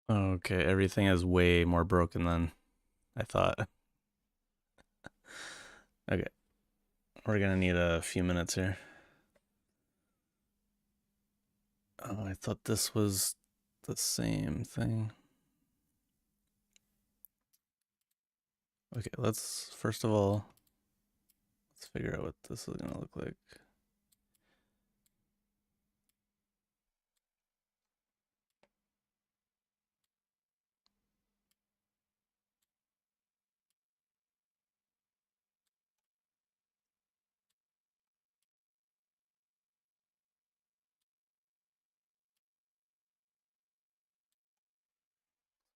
Okay, everything is way more broken than I thought. Okay, we're gonna need a few minutes here. Oh, I thought this was the same thing. Okay, let's first of all, let's figure out what this is gonna look like.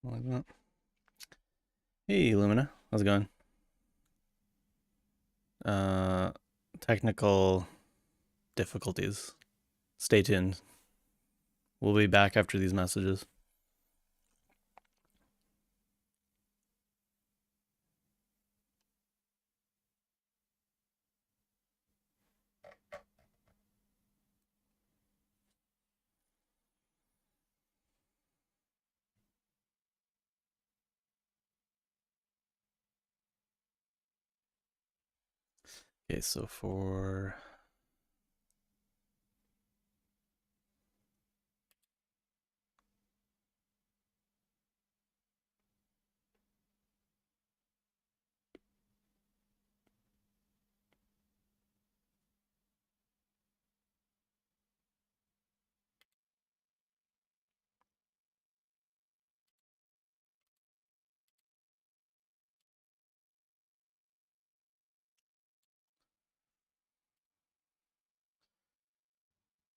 Like that. Hey, Lumina, how's it going? Uh, Technical difficulties. Stay tuned. We'll be back after these messages. Okay, so for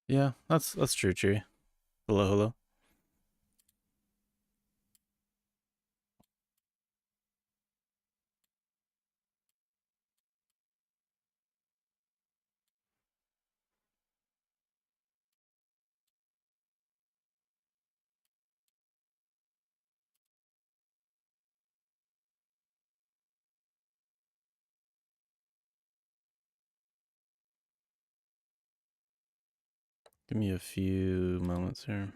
yeah, that's true, Cheery. Hello, hello. Give me a few moments here.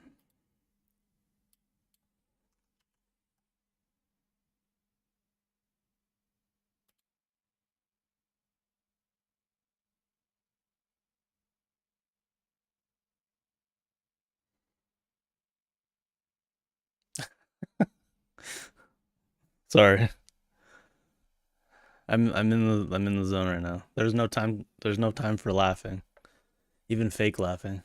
Sorry. I'm in the zone right now. There's no time for laughing. Even fake laughing.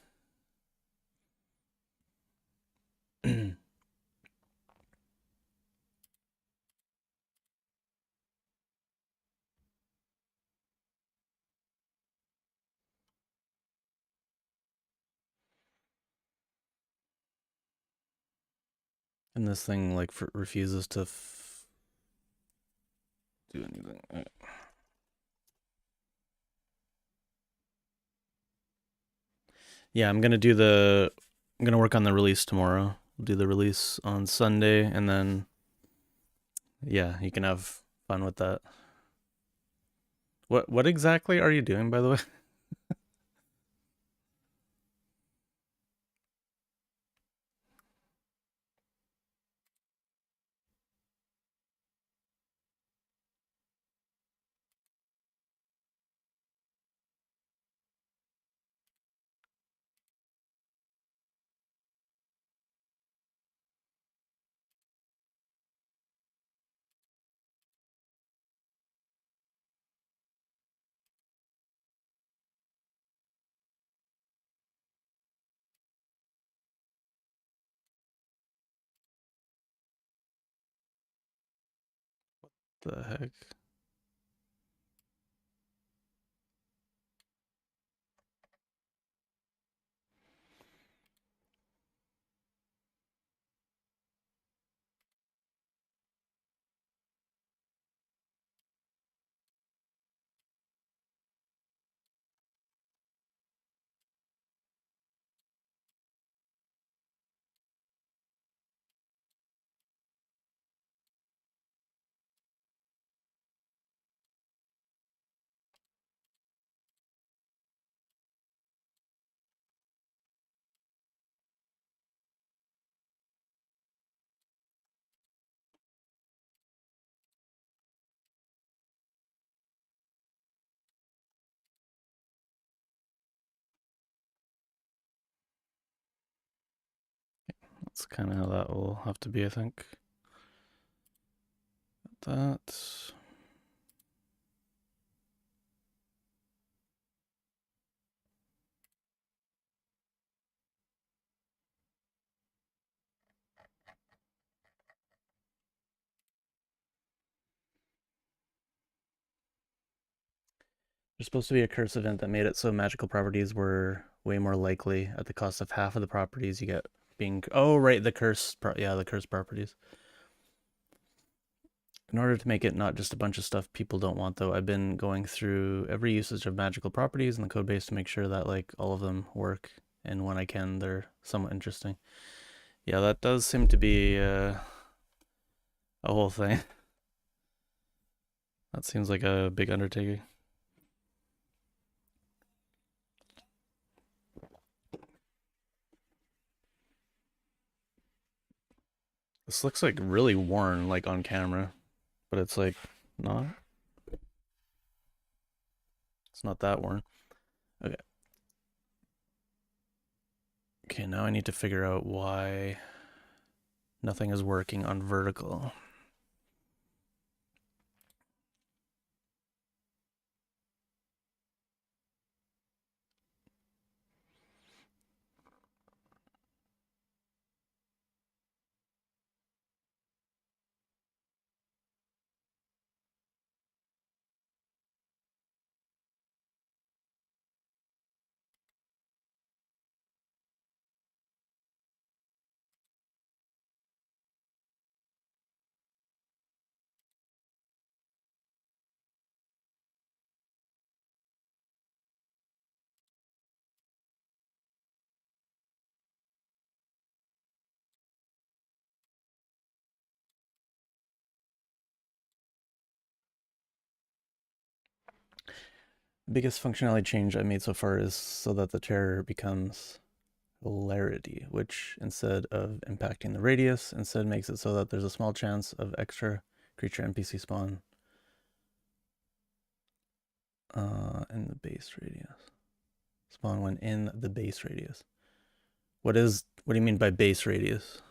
And this thing like refuses to do anything. Yeah, I'm gonna work on the release tomorrow. We'll do the release on Sunday, and then yeah, you can have fun with that. What exactly are you doing, by the way? The heck? That's kind of how that will have to be, I think. That. There's supposed to be a curse event that made it so magical properties were way more likely at the cost of half of the properties you get being. Oh, right, the curse. Yeah, the curse properties. In order to make it not just a bunch of stuff people don't want, though, I've been going through every usage of magical properties in the code base to make sure that like all of them work, and when I can, they're somewhat interesting. Yeah, that does seem to be a whole thing. That seems like a big undertaking. This looks like really worn, like on camera, but it's like not. It's not that worn. Okay. Okay, now I need to figure out why nothing is working on vertical. Biggest functionality change I made so far is so that the terror becomes hilarity, which instead of impacting the radius, instead makes it so that there's a small chance of extra creature NPC spawn in the base radius. Spawn when in the base radius. What do you mean by base radius?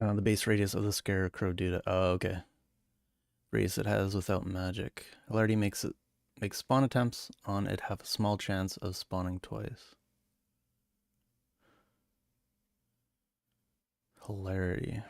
The base radius of the scarecrow data. Oh, okay. Radius it has without magic. Hilarity makes spawn attempts on it have a small chance of spawning twice. Hilarity.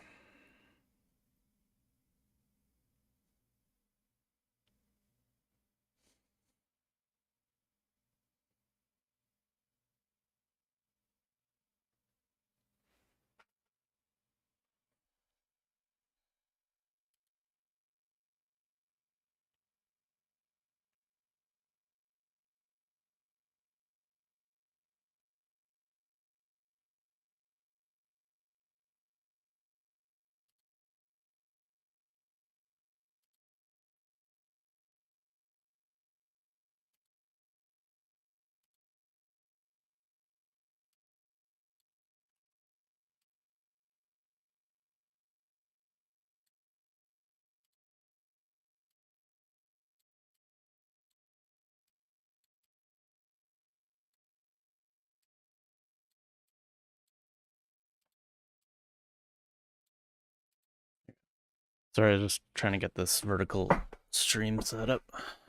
Sorry, I was just trying to get this vertical stream set up.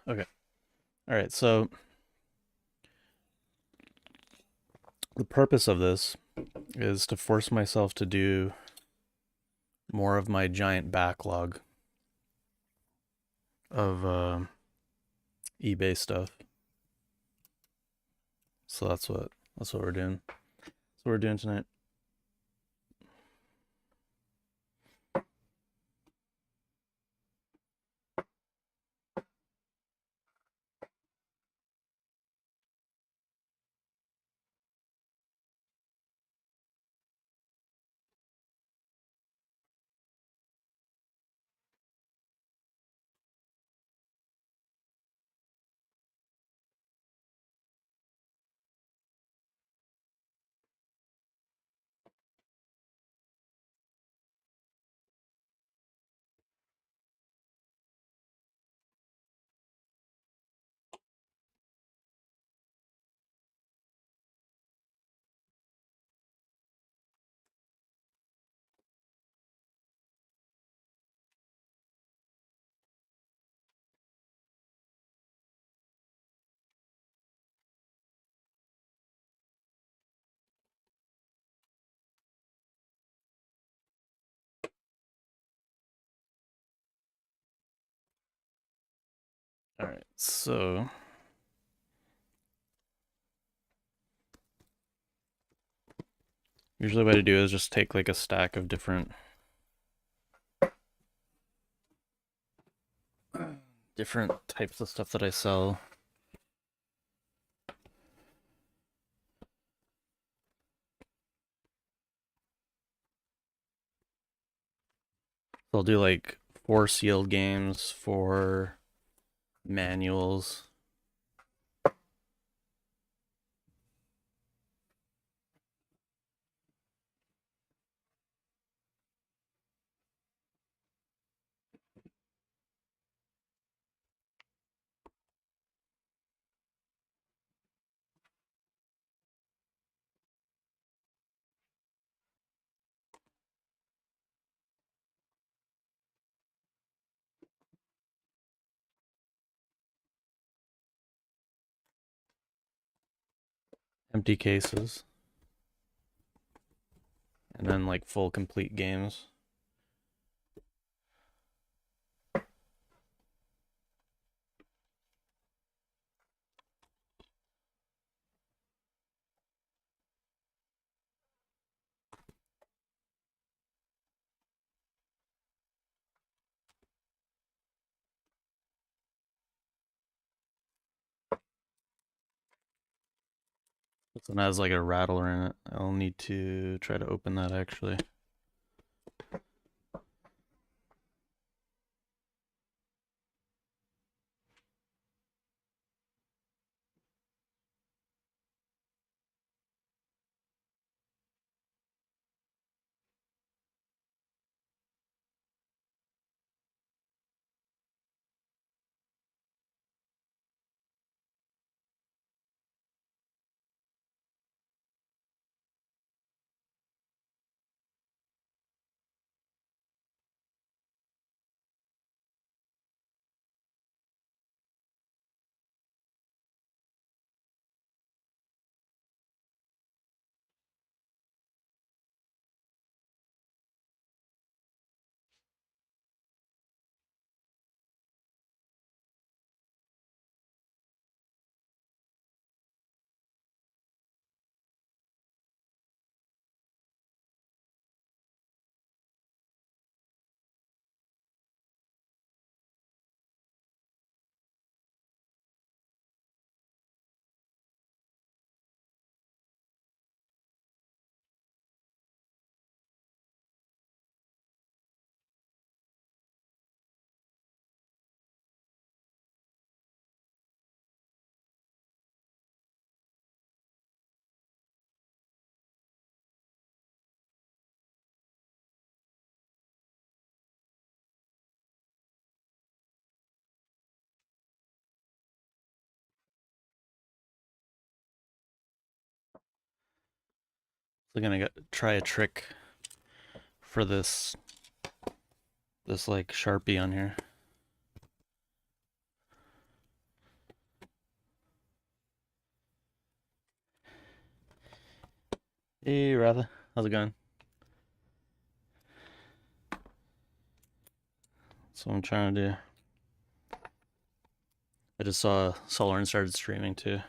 Okay. All right, so the purpose of this is to force myself to do more of my giant backlog of eBay stuff. So that's what we're doing. That's what we're doing tonight. All right, so usually what I do is just take like a stack of different types of stuff that I sell. So I'll do like 4 sealed games, 4 manuals. Empty cases, and then like full complete games. This one has like a rattler in it. I'll need to try to open that actually. So I'm gonna try a trick for this this like Sharpie on here. Hey, Ratha. How's it going? That's what I'm trying to do. I just saw Solar started streaming too.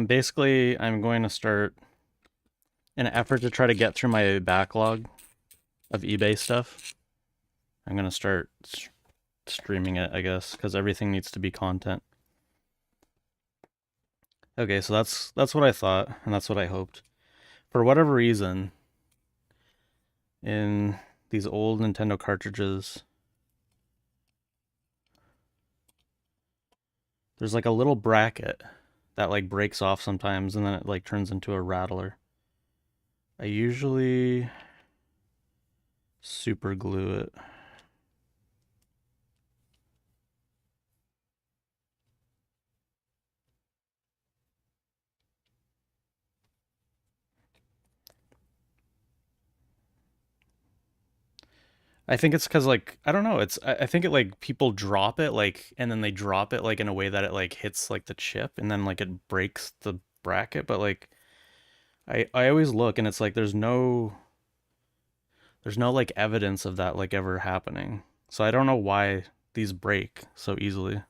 Basically, I'm going to start in an effort to try to get through my backlog of eBay stuff. I'm gonna start streaming it, I guess, because everything needs to be content. Okay, so that's what I thought, and that's what I hoped. For whatever reason, in these old Nintendo cartridges, there's like a little bracket that like breaks off sometimes, and then it like turns into a rattler. I usually super glue it. I think it's because like I don't know. I think it like people drop it like and then they drop it like in a way that it like hits like the chip and then like it breaks the bracket. But like I always look and it's like there's no like evidence of that like ever happening. So I don't know why these break so easily.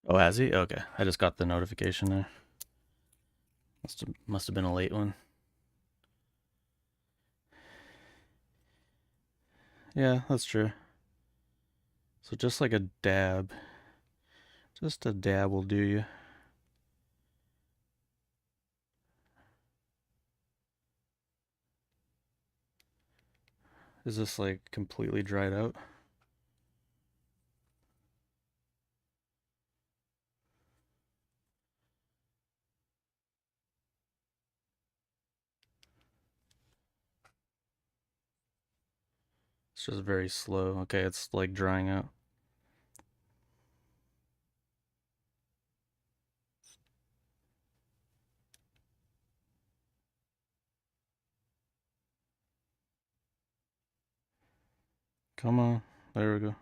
Oh, has he? Okay, I just got the notification there. Must have been a late one. Yeah, that's true. So just like a dab, just a dab will do you. Is this like completely dried out? It's just very slow. Okay, it's like drying out. Come on. There we go.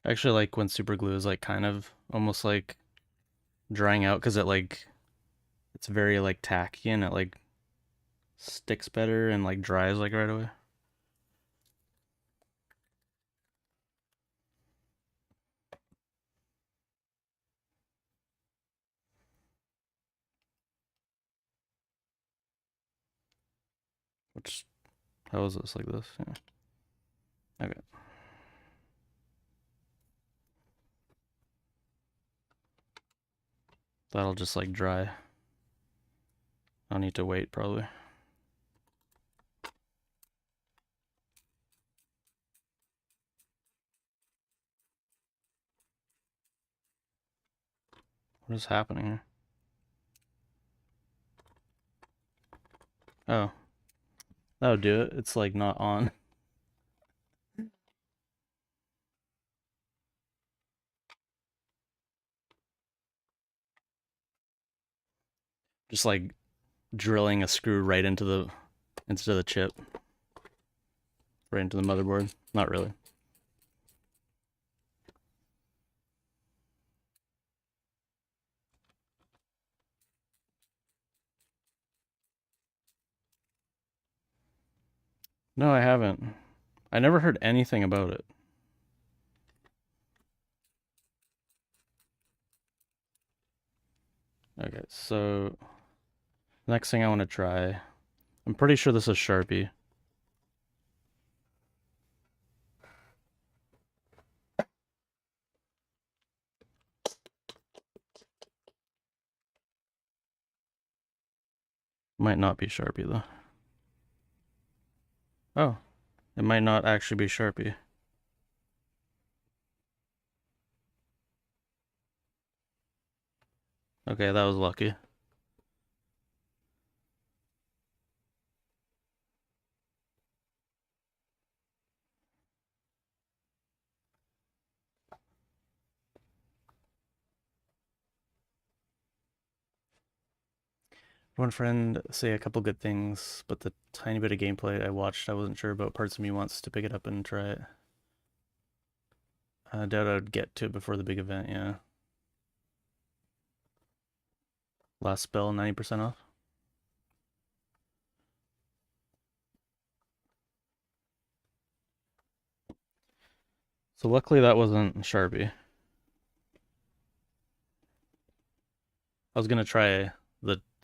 I actually like when super glue is like kind of almost like drying out because it like it's very like tacky and it like sticks better and like dries like right away. Which how is this like this? Yeah. Okay. That'll just like dry. I'll need to wait probably. What is happening here? Oh, that'll do it. It's like not on. Just like drilling a screw right into the chip, right into the motherboard. Not really. No, I haven't. I never heard anything about it. Okay, so next thing I want to try, I'm pretty sure this is Sharpie. Might not be Sharpie though. Oh, it might not actually be Sharpie. Okay, that was lucky. One friend say a couple good things, but the tiny bit of gameplay I watched, I wasn't sure about. Parts of me wants to pick it up and try it. I doubt I'd get to it before the big event, yeah. Last spell, 90% off. So luckily that wasn't Sharpie. I was gonna try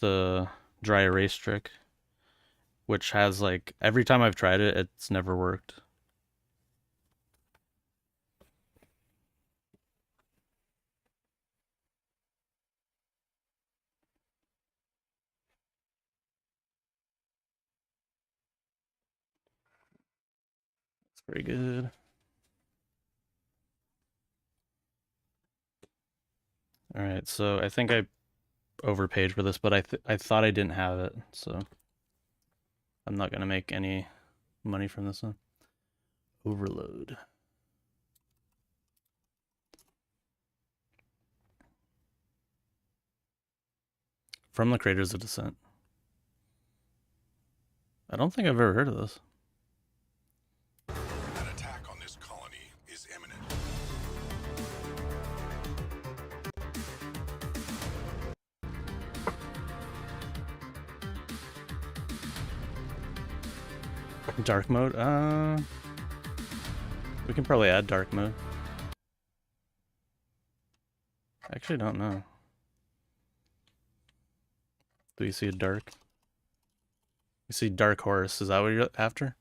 the dry erase trick, which has like every time I've tried it, it's never worked. It's very good. All right, so I think I overpaid for this, but I thought I didn't have it, so I'm not gonna make any money from this one. Overload. From the Creators of Descent. I don't think I've ever heard of this. An attack on this colony is imminent. Dark mode? We can probably add dark mode. I actually don't know. Do you see a dark? You see Dark Horse. Is that what you're after?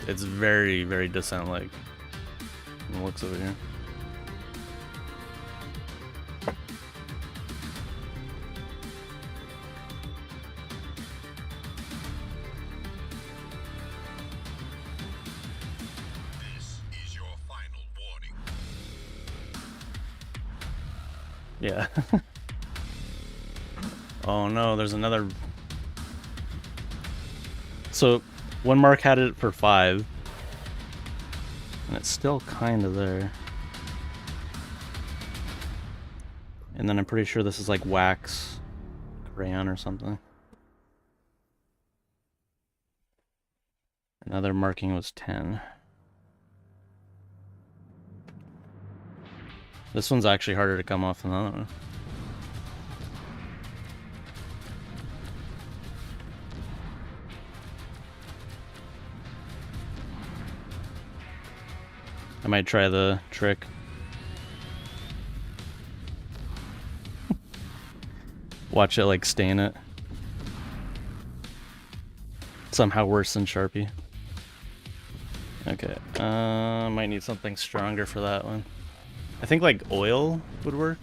It's very, very Descent-like. It looks over here. This is your final warning. Yeah. Oh no, there's another. So when Mark had it for 5, and it's still kind of there. And then I'm pretty sure this is like wax crayon or something. Another marking was 10. This one's actually harder to come off than the other one. I might try the trick. Watch it like stain it. Somehow worse than Sharpie. Okay, might need something stronger for that one. I think like oil would work.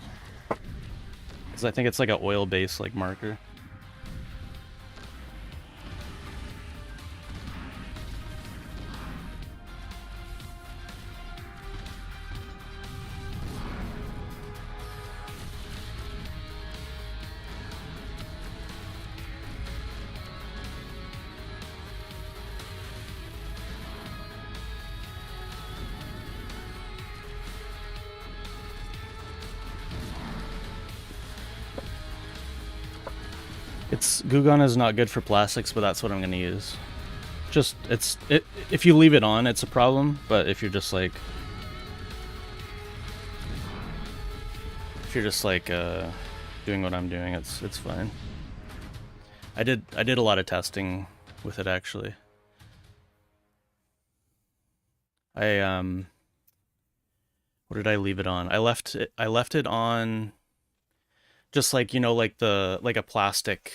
Because I think it's like an oil-based like marker. It's Goo Gone is not good for plastics, but that's what I'm gonna use. Just if you leave it on, it's a problem. But if you're just like doing what I'm doing, it's fine. I did a lot of testing with it actually. I what did I leave it on? I left it on just like like the like a plastic,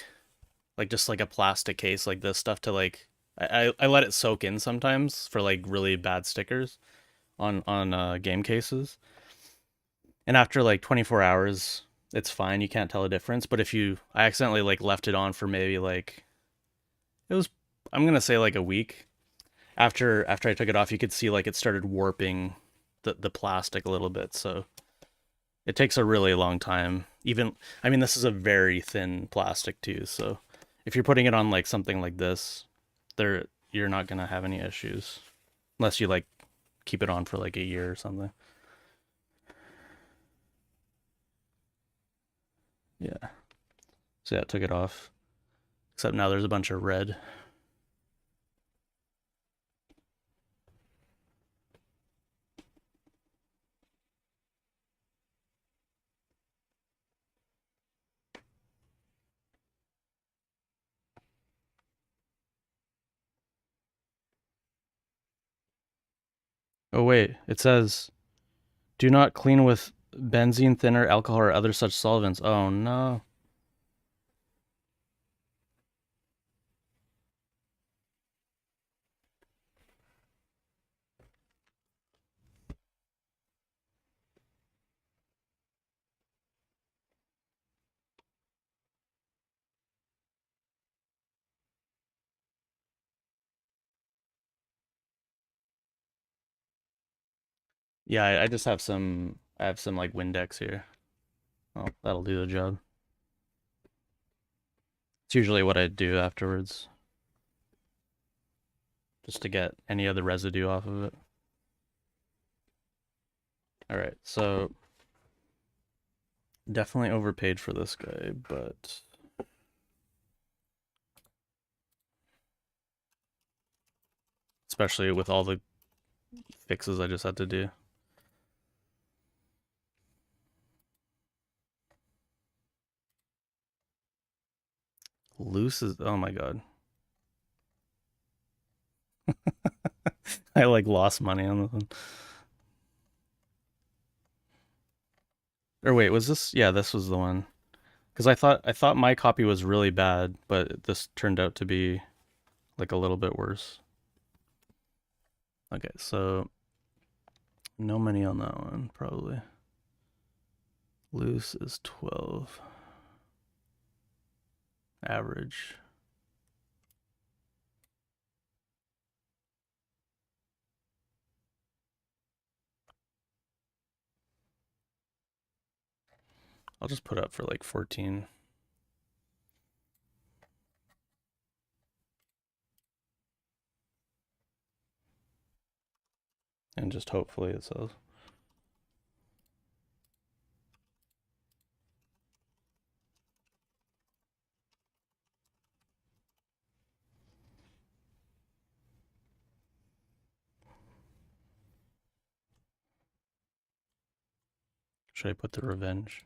like just like a plastic case like this stuff to like I let it soak in sometimes for like really bad stickers on game cases. And after like 24 hours, it's fine. You can't tell a difference. But if you I accidentally like left it on for maybe like it was I'm gonna say like a week. After I took it off, you could see like it started warping the plastic a little bit. So it takes a really long time. Even I mean, this is a very thin plastic too. So if you're putting it on like something like this, there you're not gonna have any issues unless you like keep it on for like a year or something. Yeah. So yeah, I took it off. Except now there's a bunch of red. Oh wait, it says do not clean with benzene thinner, alcohol, or other such solvents. Oh no. Yeah, I just have some. I have some like Windex here. Oh, that'll do the job. It's usually what I do afterwards, just to get any other residue off of it. All right, so definitely overpaid for this guy, but especially with all the fixes I just had to do. Loose is oh my god. I like lost money on this one. Or wait, was this? Yeah, this was the one. Because I thought my copy was really bad, but this turned out to be like a little bit worse. Okay, so no money on that one, probably. Loose is 12. Average. I'll just put up for like 14. And just hopefully it sells. Should I put the revenge?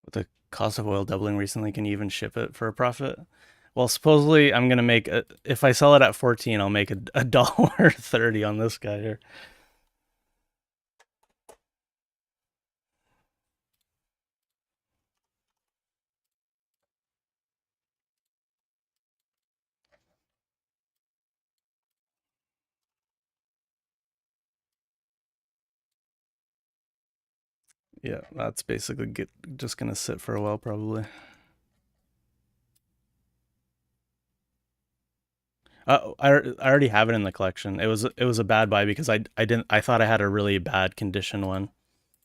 With the cost of oil doubling recently, can you even ship it for a profit? Well, supposedly I'm gonna make if I sell it at 14, I'll make a dollar 30 on this guy here. Yeah, that's basically just gonna sit for a while probably. I already have it in the collection. It was a bad buy because I thought I had a really bad condition one,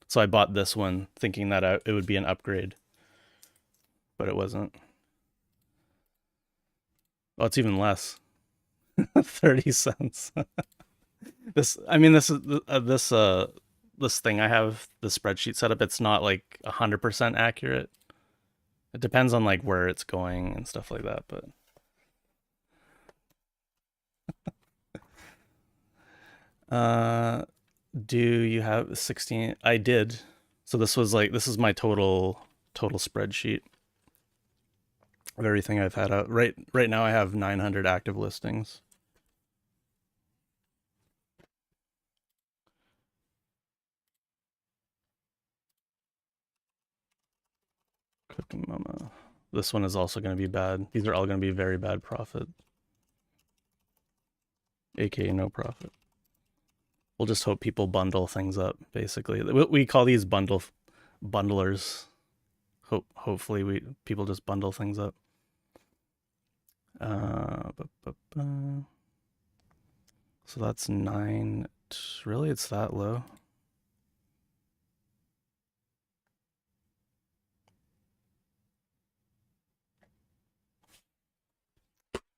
so I bought this one thinking that it would be an upgrade, but it wasn't. Oh, it's even less. 30 cents. This, I mean, this thing I have the spreadsheet set up. It's not like 100% accurate. It depends on like where it's going and stuff like that. But uh, do you have 16? I did. So this is my total spreadsheet of everything I've had out. Right now I have 900 active listings. Cooking Mama. This one is also going to be bad. These are all going to be very bad profit, aka no profit. We'll just hope people bundle things up. Basically, we call these bundlers. Hopefully, people just bundle things up. Uh, so that's 9. Really, it's that low.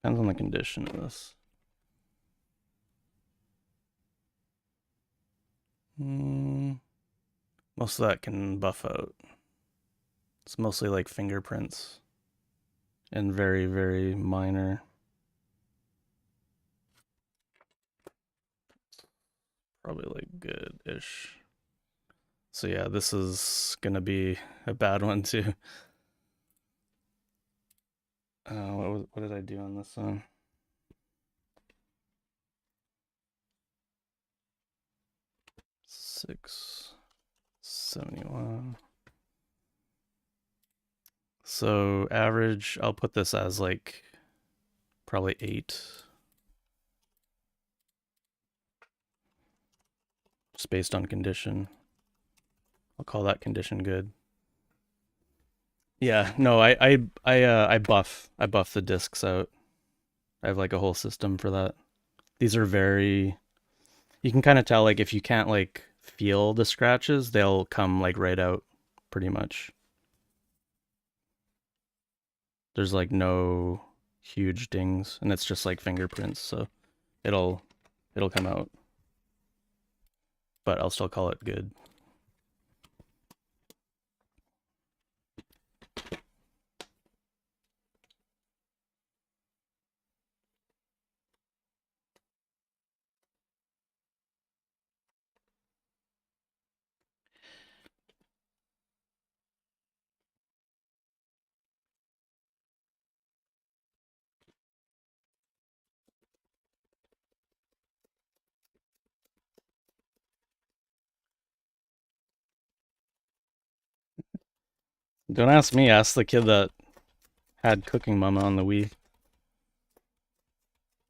Depends on the condition of this. Most of that can buff out. It's mostly like fingerprints and very, very minor. Probably like good-ish. So yeah, this is gonna be a bad one too. What did I do on this one? 671. So average, I'll put this as like probably 8. Just based on condition. I'll call that condition good. Yeah, no, I buff the discs out. I have like a whole system for that. These are very, you can kind of tell like if you can't like feel the scratches, they'll come like right out pretty much. There's like no huge dings and it's just like fingerprints, so it'll it'll come out. But I'll still call it good. Don't ask me, ask the kid that had Cooking Mama on the Wii.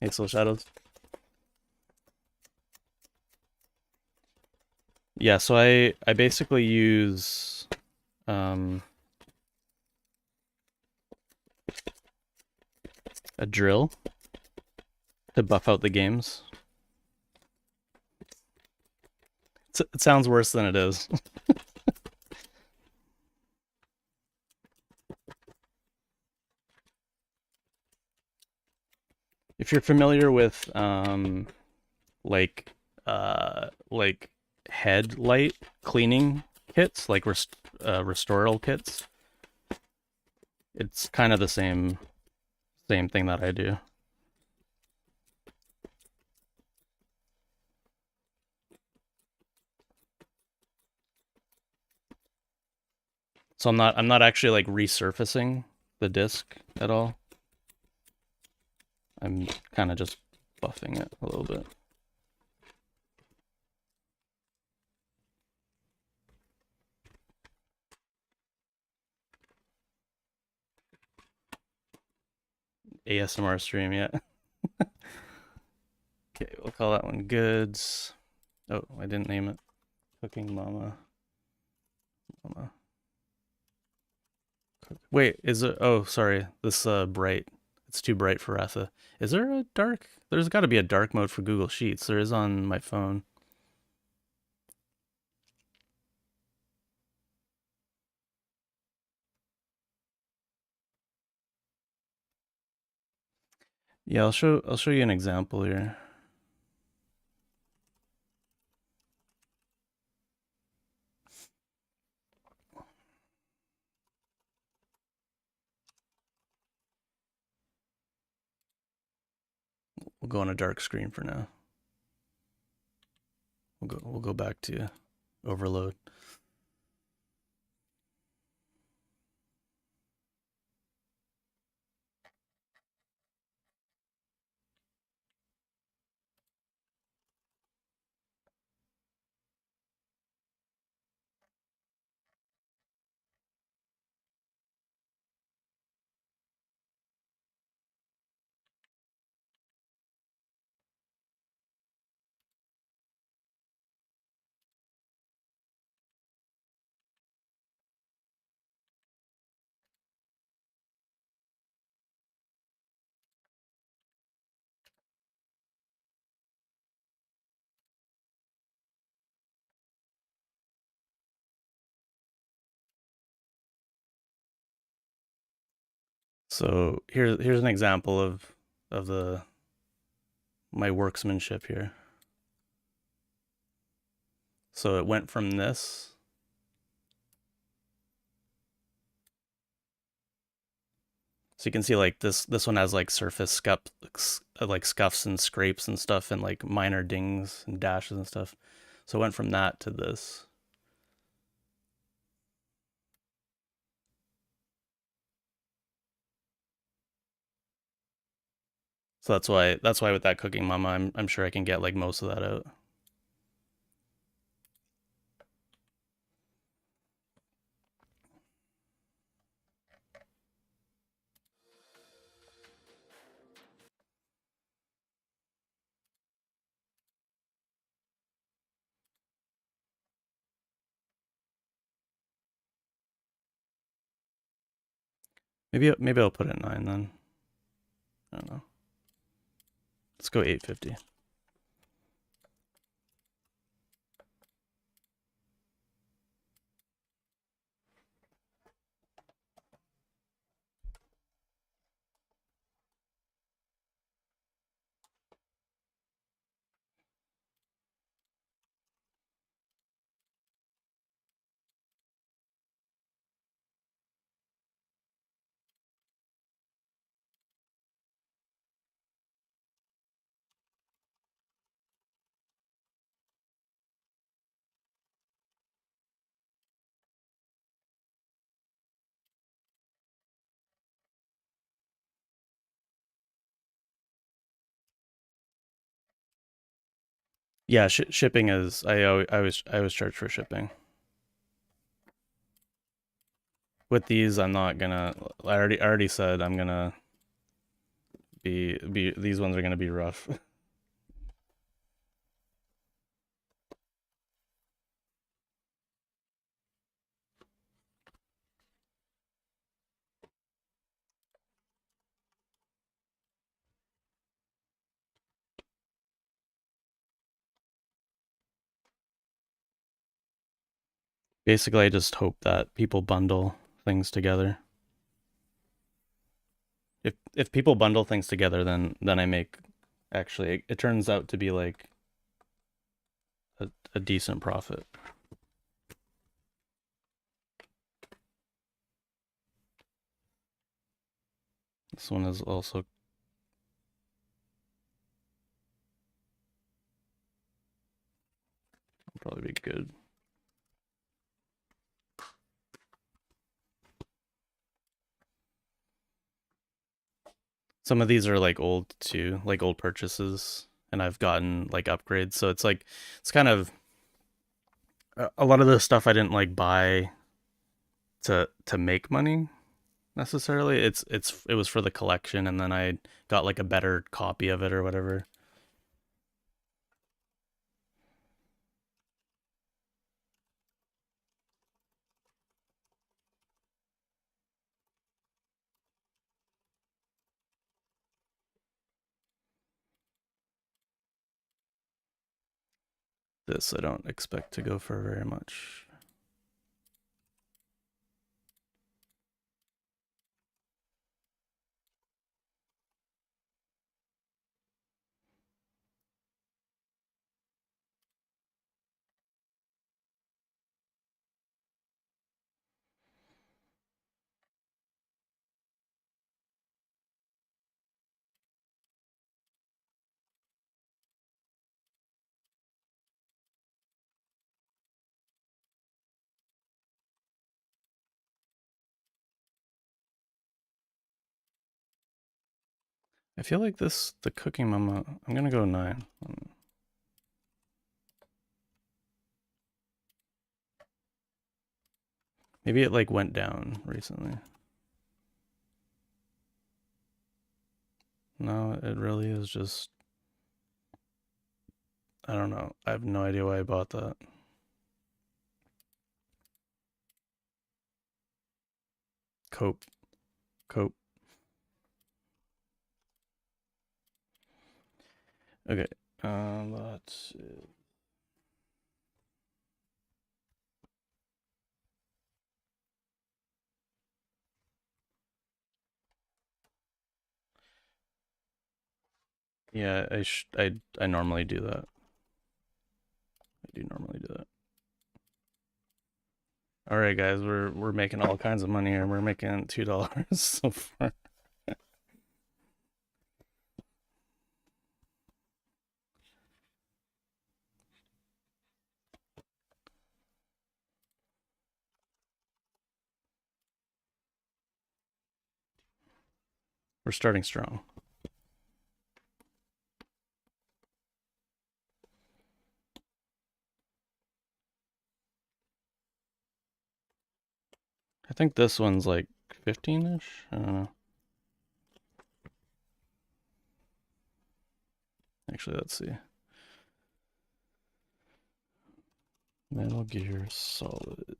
Hey, Soul Shadows. Yeah, so I basically use a drill to buff out the games. It sounds worse than it is. If you're familiar with like headlight cleaning kits, like restoral kits, it's kind of the same thing that I do. So I'm not actually like resurfacing the disc at all. I'm kind of just buffing it a little bit. ASMR stream, yeah. Okay, we'll call that one goods. Oh, I didn't name it. Cooking Mama. Wait, is it? Oh, sorry. This bright. It's too bright for Ratha. Is there a dark? There's got to be a dark mode for Google Sheets. There is on my phone. Yeah, I'll show you an example here. We'll go on a dark screen for now. We'll go back to overload. So here's an example of the my workmanship here. So it went from this. So you can see like this one has like surface like scuffs and scrapes and stuff and like minor dings and dashes and stuff. So it went from that to this. So that's why with that cooking mama, I'm sure I can get like most of that out. Maybe I'll put it 9 then. I don't know. Let's go 850. Yeah, shipping is I always charge for shipping. With these, I'm not gonna. I already said I'm gonna be these ones are gonna be rough. Basically, I just hope that people bundle things together. If people bundle things together, then I make actually it turns out to be like a decent profit. This one is also probably be good. Some of these are like old too, like old purchases, and I've gotten like upgrades. So it's like it's kind of a lot of the stuff I didn't like buy to make money necessarily. It was for the collection, and then I got like a better copy of it or whatever. This I don't expect to go for very much. I feel like the cooking mama, I'm gonna go 9. Maybe it like went down recently. No, it really is just, I don't know. I have no idea why I bought that. Cope. Cope. Okay. That's it. Yeah, I normally do that. I do normally do that. All right, guys, we're making all kinds of money here. We're making $2 so far. We're starting strong. I think this one's like 15-ish. I don't know. Actually, let's see. Metal Gear Solid.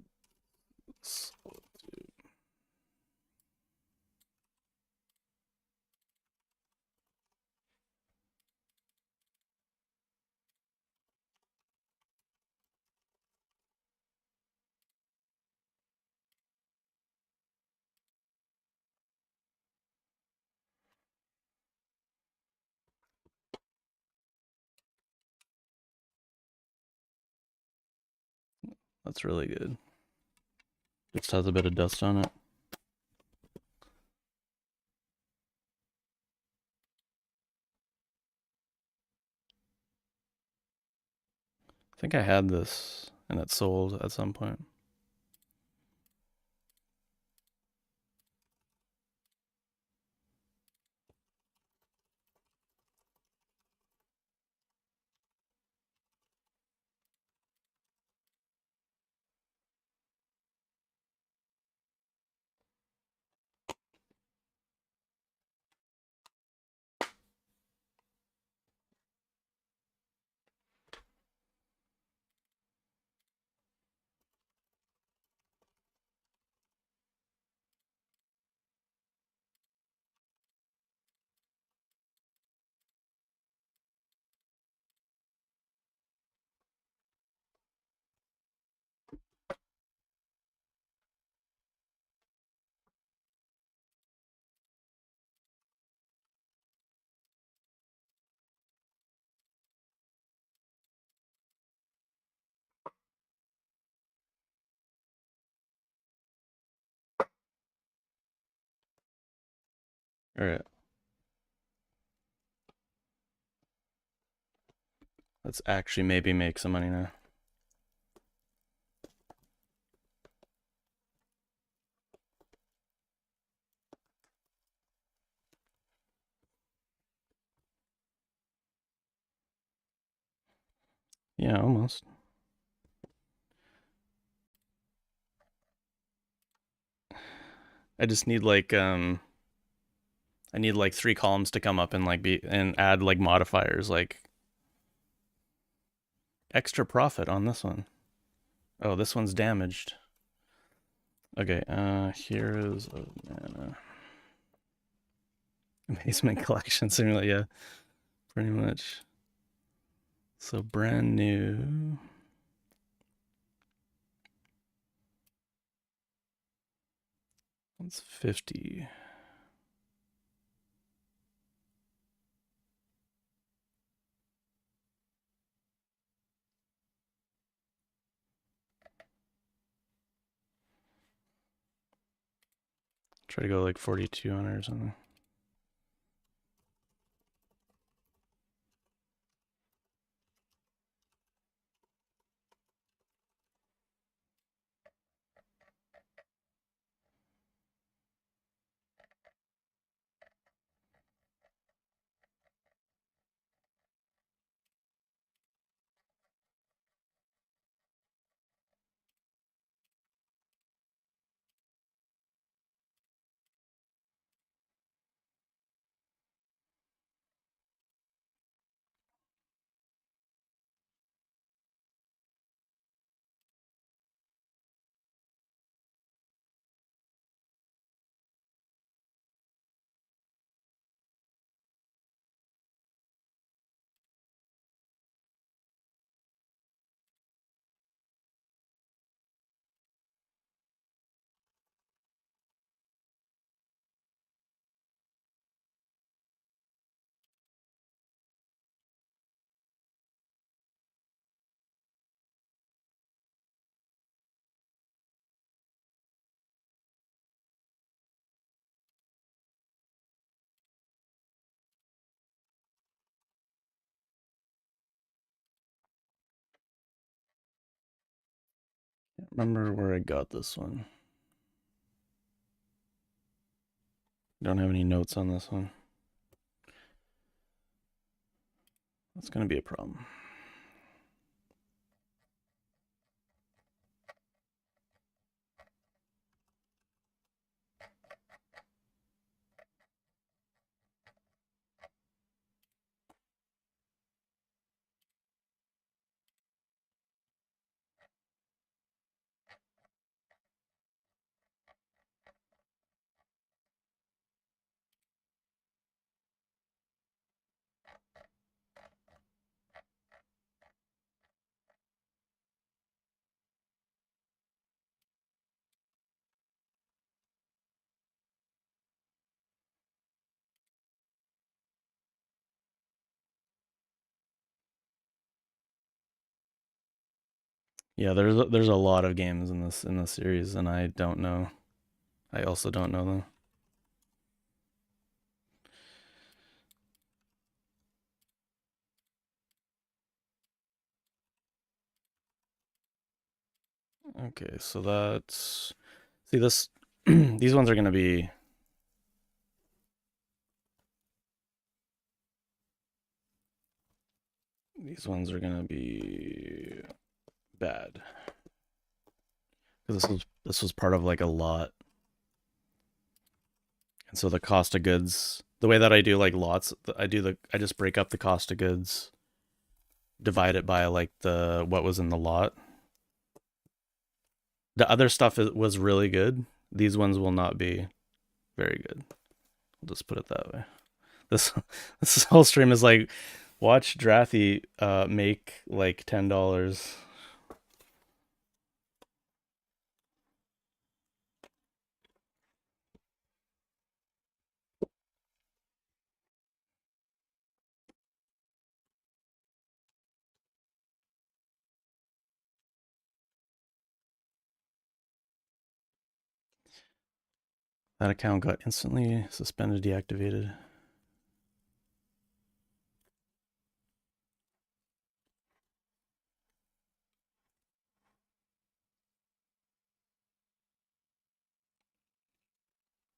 That's really good. Just has a bit of dust on it. I think I had this and it sold at some point. All right. Let's actually maybe make some money now. Yeah, almost. I just need like I need like 3 columns to come up and like be and add like modifiers like extra profit on this one. Oh, this one's damaged. Okay, here's a mana. Basement collection simulator, yeah, pretty much. So brand new. That's 50. Try to go like 42 on it or something. Can't remember where I got this one. Don't have any notes on this one. That's going to be a problem. Yeah, there's a lot of games in this series, and I don't know. I also don't know them. Okay, so that's see this. These ones are gonna be. These ones are gonna be bad because this was part of like a lot, and so the cost of goods. The way that I do like lots, I just break up the cost of goods, divide it by like the what was in the lot. The other stuff was really good. These ones will not be very good. I'll just put it that way. This this whole stream is like watch Drathy make like $10. That account got instantly suspended, deactivated.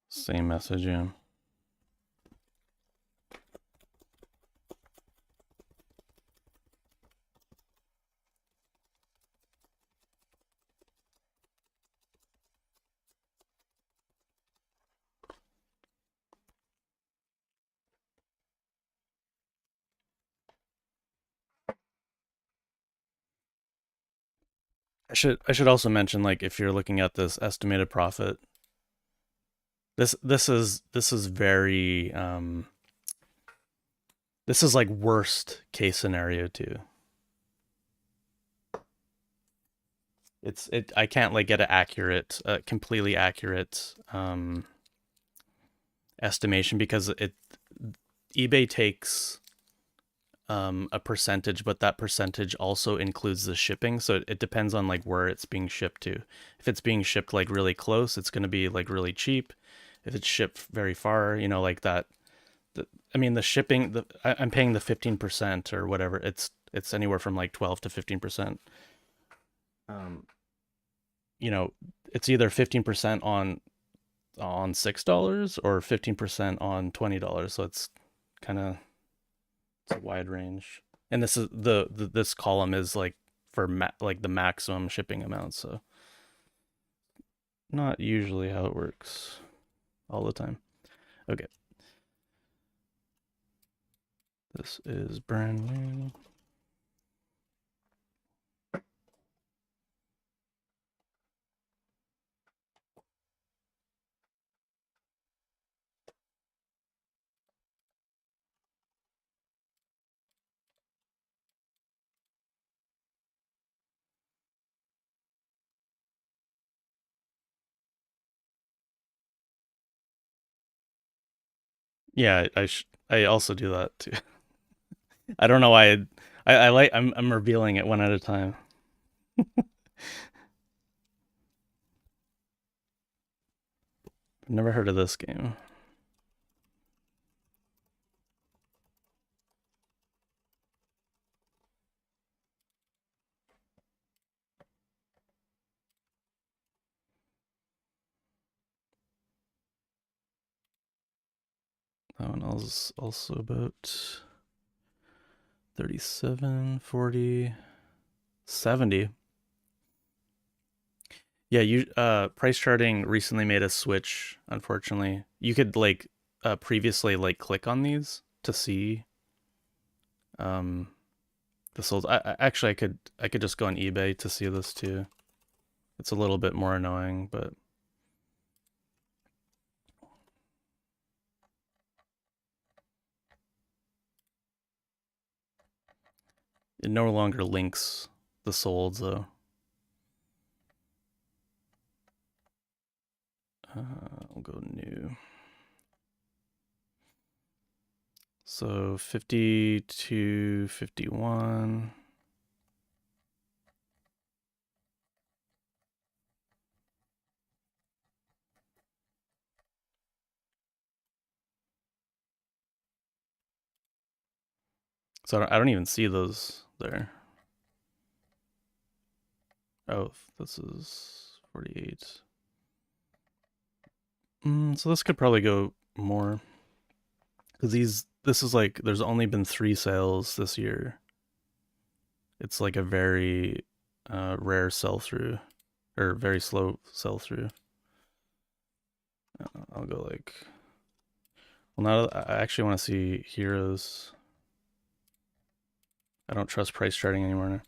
Same message, yeah. I should also mention like if you're looking at this estimated profit, this is very this is like worst case scenario too. I can't like get an accurate, completely accurate estimation because it eBay takes a percentage, but that percentage also includes the shipping. So it depends on like where it's being shipped to. If it's being shipped like really close, it's going to be like really cheap. If it's shipped very far, like that. I mean, the shipping, I'm paying the 15% or whatever. It's anywhere from like 12 to 15%. Um, you know, it's either 15% on $6 or 15% on $20. So it's a wide range. And this is this column is like for like the maximum shipping amount. So not usually how it works all the time. Okay, this is brand new. Yeah, I also do that too. I don't know why I like I'm revealing it one at a time. I've never heard of this game. That one is also about 37, 40, 70. Yeah, you price charting recently made a switch, unfortunately. You could like previously like click on these to see um the sold. Actually I could just go on eBay to see this too. It's a little bit more annoying, but it no longer links the solds though. I'll go new. So 52, 51. So I don't even see those there. Oh, this is 48. So this could probably go more because this is like there's only been 3 sales this year. It's like a very rare sell through or very slow sell through. I'll go like well now I actually want to see heroes. I don't trust price charting anymore now.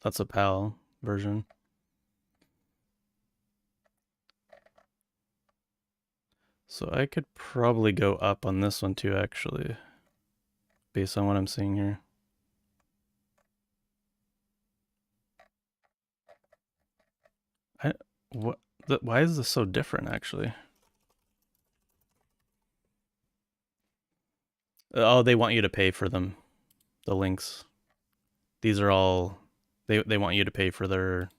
That's a PAL version. So I could probably go up on this one too, actually, based on what I'm seeing here. I what why is this so different actually? Oh, they want you to pay for them. The links. These are all they want you to pay for their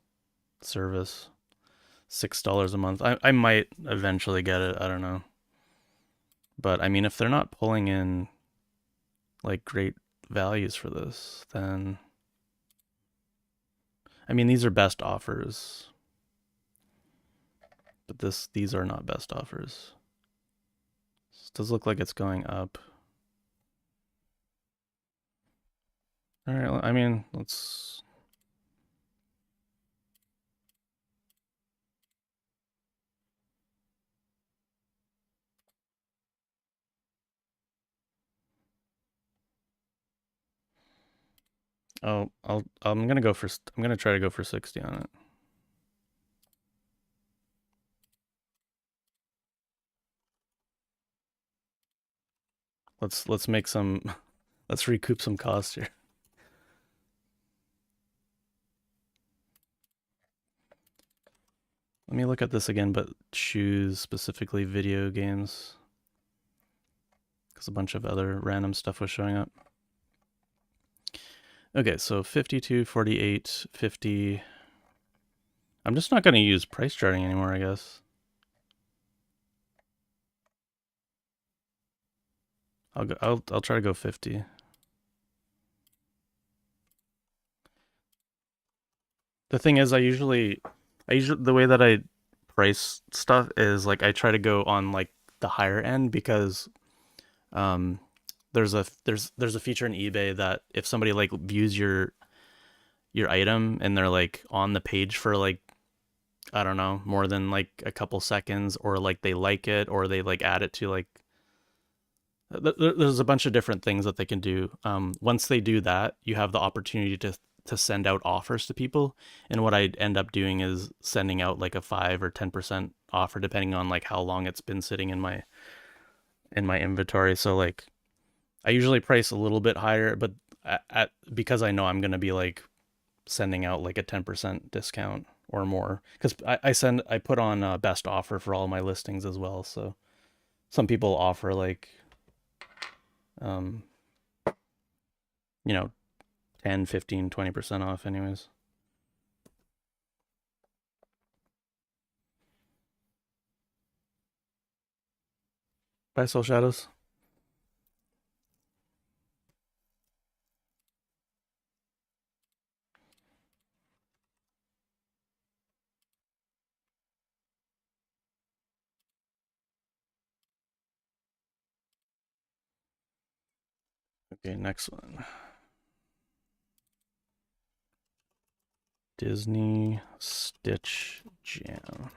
service. $6 a month. I might eventually get it. I don't know. But I mean, if they're not pulling in like great values for this, then I mean these are best offers, but these are not best offers. This does look like it's going up. All right. I mean, let's. Oh, I'm gonna go for I'm gonna try to go for 60 on it. Let's make some let's recoup some cost here. Let me look at this again, but choose specifically video games because a bunch of other random stuff was showing up. Okay, so 52, 48, 50. I'm just not going to use price charting anymore, I guess. I'll try to go 50. The thing is I usually the way that I price stuff is like I try to go on like the higher end because um there's a feature in eBay that if somebody like views your item and they're like on the page for like I don't know, more than like a couple seconds or like they like it or they like add it to like there's a bunch of different things that they can do. Once they do that, you have the opportunity to send out offers to people. And what I end up doing is sending out like a 5 or 10% offer, depending on like how long it's been sitting in my inventory. So like I usually price a little bit higher, but because I know I'm gonna be like sending out like a 10% discount or more because I put on a best offer for all my listings as well. So some people offer like um you know 10, 15, 20% off anyways. Bye, Soul Shadows. Okay, next one. Disney Stitch Jam.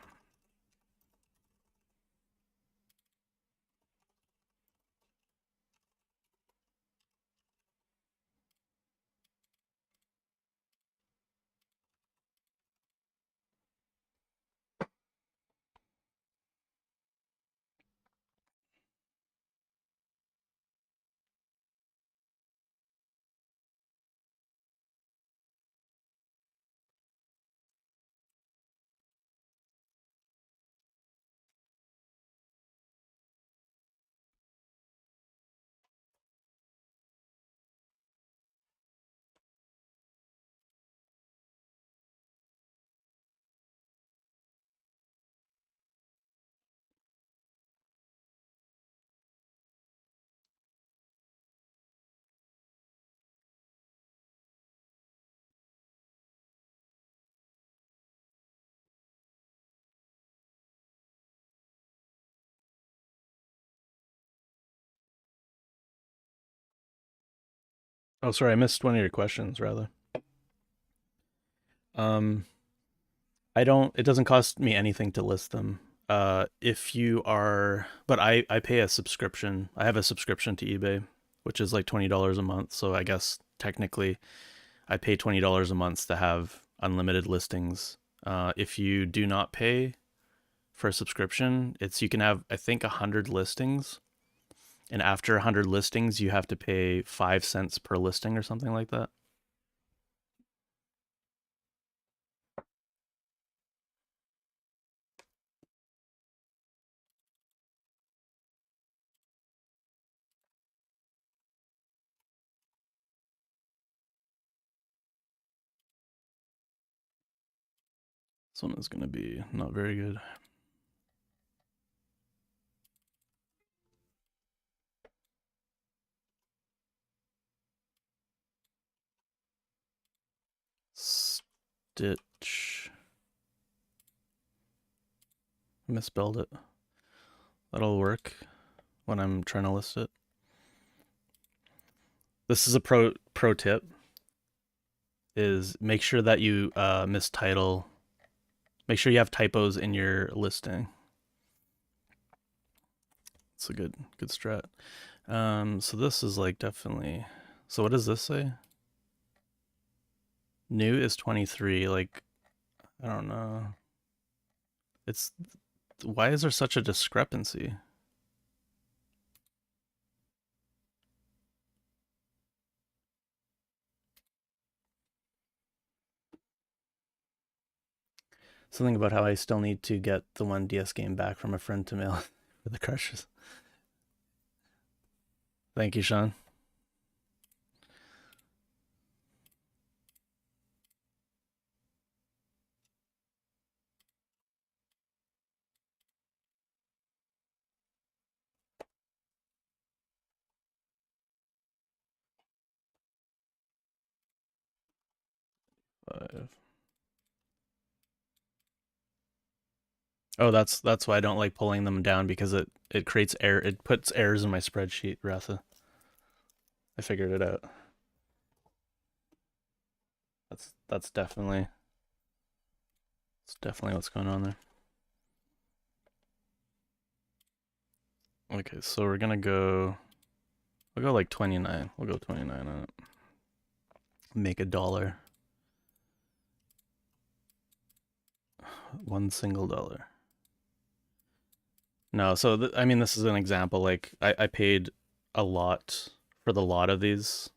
Oh, sorry, I missed one of your questions rather. Um, I don't. It doesn't cost me anything to list them. If you are, but I pay a subscription. I have a subscription to eBay, which is like $20 a month. So I guess technically, I pay $20 a month to have unlimited listings. If you do not pay for a subscription, it's you can have I think 100 listings, and after 100 listings, you have to pay 5 cents per listing or something like that. This one is going to be not very good. Stitch. Misspelled it. That'll work when I'm trying to list it. This is a pro tip is make sure that you mistitle. Make sure you have typos in your listing. It's a good strat. So this is like definitely. So what does this say? New is 23. Like, I don't know. It's why is there such a discrepancy? Something about how I still need to get the one DS game back from a friend to mail for the crushes. Thank you, Sean. Five. Oh, that's why I don't like pulling them down because it creates error. It puts errors in my spreadsheet, Ratha. I figured it out. That's definitely what's going on there. Okay, so we're gonna go. We'll go like 29. We'll go 29 on it. Make $1. One single dollar. No, so I mean, this is an example. Like, I paid a lot for the lot of these,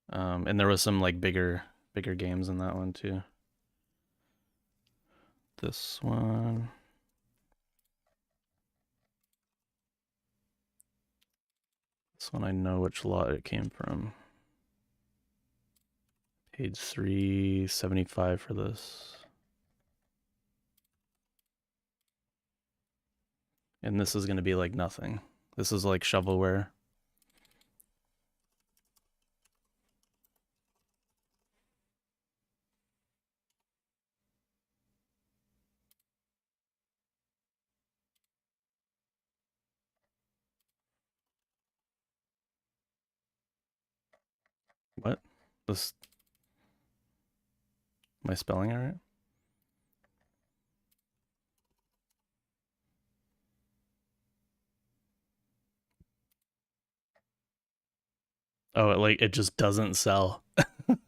and there was some like bigger games in that one too. This one. This one I know which lot it came from. Paid $3.75 for this. And this is gonna be like nothing. This is like shovelware. What? This am I spelling it right? Oh, it just doesn't sell. It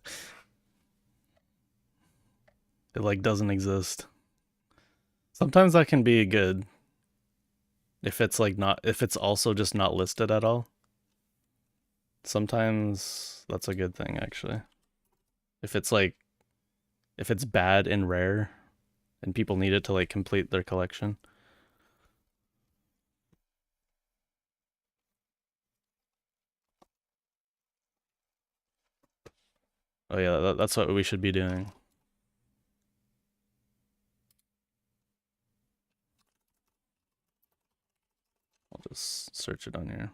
like doesn't exist. Sometimes that can be good if it's like not if it's also just not listed at all. Sometimes that's a good thing actually. If it's like if it's bad and rare and people need it to like complete their collection. Oh yeah, that's what we should be doing. I'll just search it on here.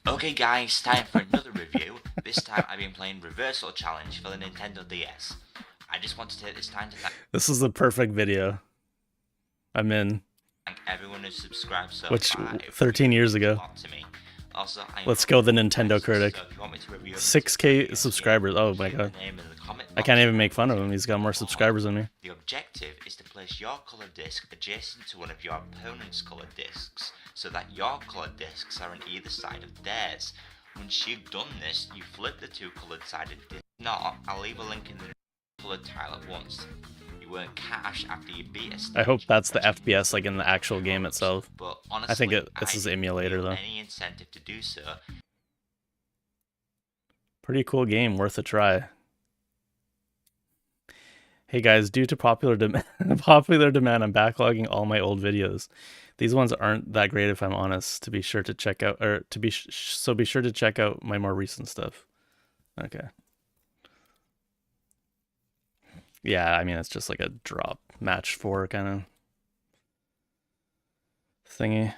Okay guys, time for another review. This time I've been playing Reversal Challenge for the Nintendo DS. I just want to take this time to This is the perfect video. I'm in. thank everyone who subscribed so Which far. 13 years It means a ago. lot to me. Also, Let's go the Nintendo critic. So if you want me to review 6K subscribers. Oh my god. I can't even make fun of him. He's got more subscribers than me. The objective is to place your colour disc adjacent to one of your opponent's colour discs, so that your colour discs are on either side of theirs. Once you've done this, you flip the two coloured sided discs. If not, I'll leave a link in the coloured tile at once. You earn cash after you beat a stage. I hope that's the FPS like in the actual game itself. But honestly, I think this is emulator though. Any incentive to do so. Pretty cool game, worth a try. Hey guys, due to popular demand, I'm backlogging all my old videos. These ones aren't that great if I'm honest. To be sure to check out, or to be so be sure to check out my more recent stuff. Okay. Yeah, I mean it's just like a drop match 4 kind of thingy.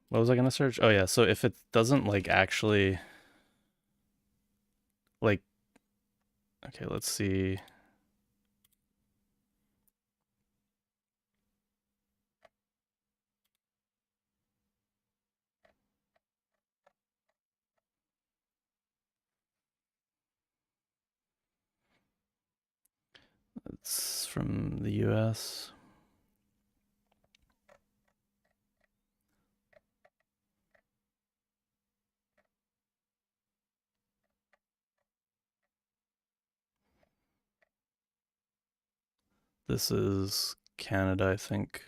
What was I gonna search? Oh yeah, so if it doesn't like actually like, okay, let's see. It's from the US. This is Canada, I think,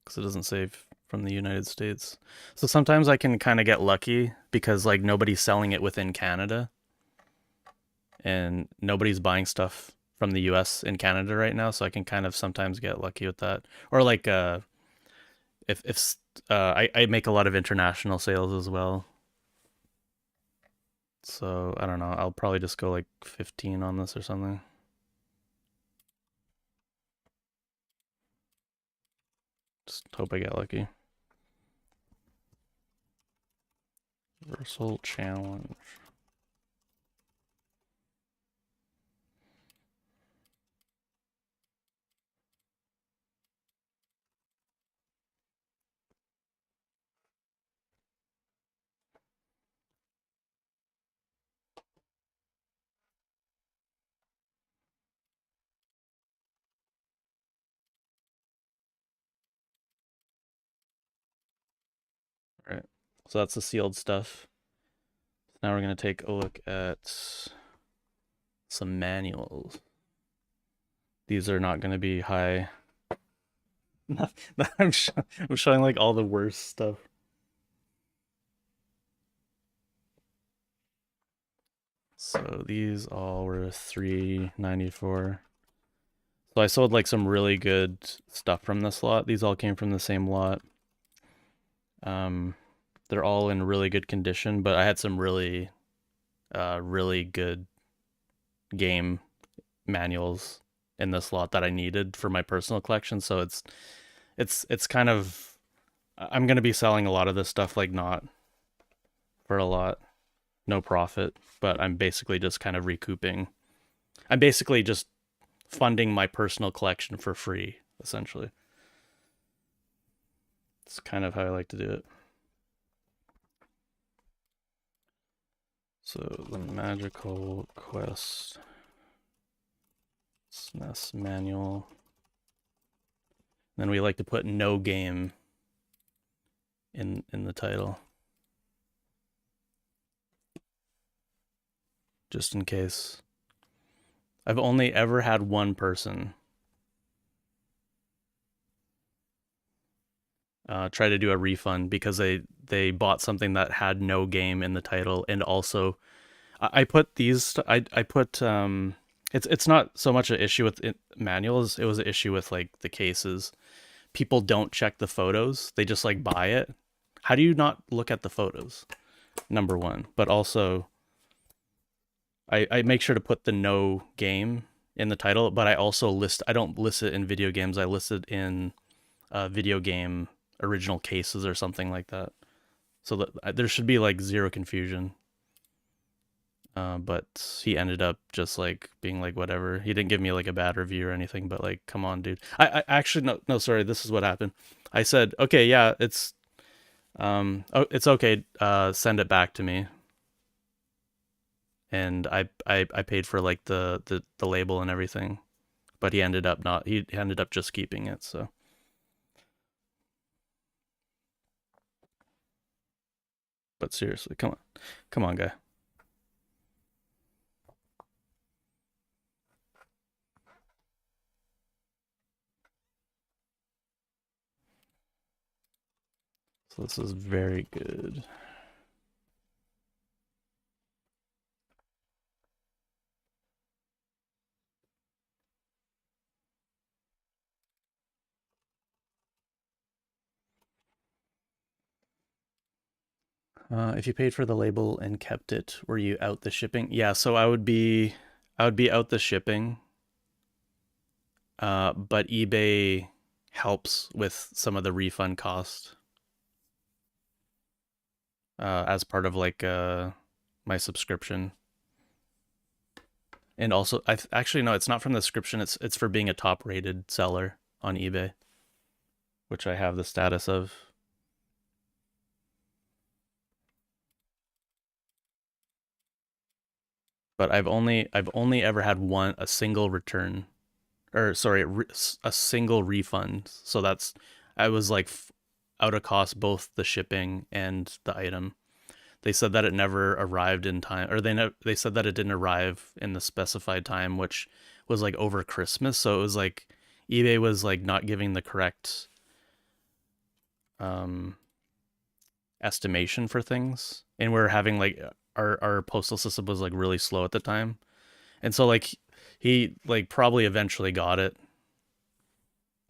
because it doesn't say from the United States. So sometimes I can kind of get lucky because like nobody's selling it within Canada and nobody's buying stuff from the US in Canada right now, so I can kind of sometimes get lucky with that. Or like if I make a lot of international sales as well. So I don't know, I'll probably just go like 15 on this or something. Just hope I get lucky. Reversal challenge. All right. So that's the sealed stuff. Now we're going to take a look at some manuals. These are not going to be high. I'm showing like all the worst stuff. So these all were $3.94. So I sold like some really good stuff from this lot. These all came from the same lot. They're all in really good condition, but I had some really, really good game manuals in this lot that I needed for my personal collection. So it's kind of, I'm gonna be selling a lot of this stuff, like not for a lot, no profit, but I'm basically just kind of recouping. I'm basically just funding my personal collection for free, essentially. It's kind of how I like to do it. So the Magical Quest SNES manual. Then we like to put no game in the title, just in case. I've only ever had one person try to do a refund because they bought something that had no game in the title, and also I put these I put it's not so much an issue with manuals, it was an issue with like the cases. People don't check the photos, they just like buy it. How do you not look at the photos? Number one. But also I make sure to put the no game in the title, but I also I don't list it in video games, I list it in video game original cases or something like that, so that there should be like zero confusion. But he ended up just like being like whatever. He didn't give me like a bad review or anything, but like, come on, dude. I actually no, sorry. This is what happened. I said, okay, yeah, it's okay. Send it back to me. And I paid for like the label and everything, but he ended up not. He ended up just keeping it. So. But seriously, come on, guy. So this is very good. If you paid for the label and kept it, were you out the shipping? Yeah, so I would be out the shipping. But eBay helps with some of the refund cost as part of like my subscription. And also, I actually no, it's not from the subscription. It's for being a top rated seller on eBay, which I have the status of. But I've only ever had a single return, or sorry, a single refund. So that's I was like out of cost both the shipping and the item. They said that it never arrived in time, or they said that it didn't arrive in the specified time, which was like over Christmas, so it was like eBay was like not giving the correct um estimation for things, and we are having like our postal system was like really slow at the time, and so like he like probably eventually got it.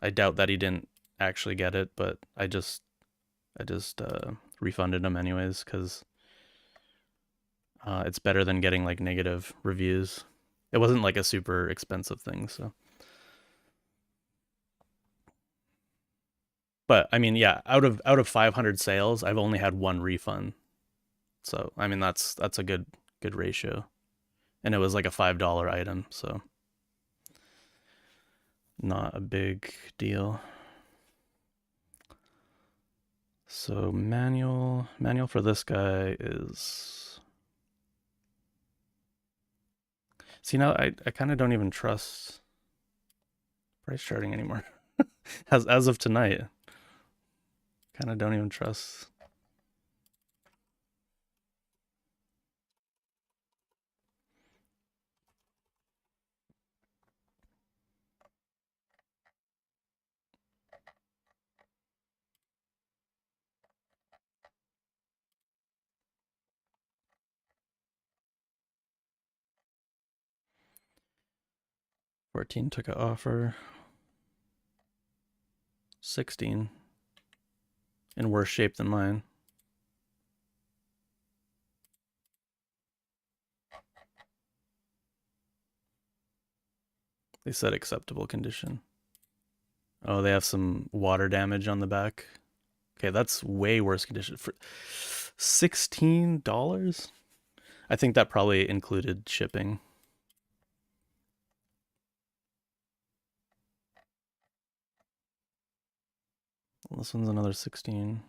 I doubt that he didn't actually get it, but I just refunded him anyways because it's better than getting like negative reviews. It wasn't like a super expensive thing, so. But I mean, yeah, out of 500 sales, I've only had one refund. So I mean, that's a good ratio, and it was like a $5 item, so not a big deal. So manual for this guy is. See, now I kind of don't even trust price charting anymore. As of tonight, kind of don't even trust. $14 took an offer. $16 in worse shape than mine. They said acceptable condition. Oh, they have some water damage on the back. Okay, that's way worse condition for $16. I think that probably included shipping. Well, this one's another 16.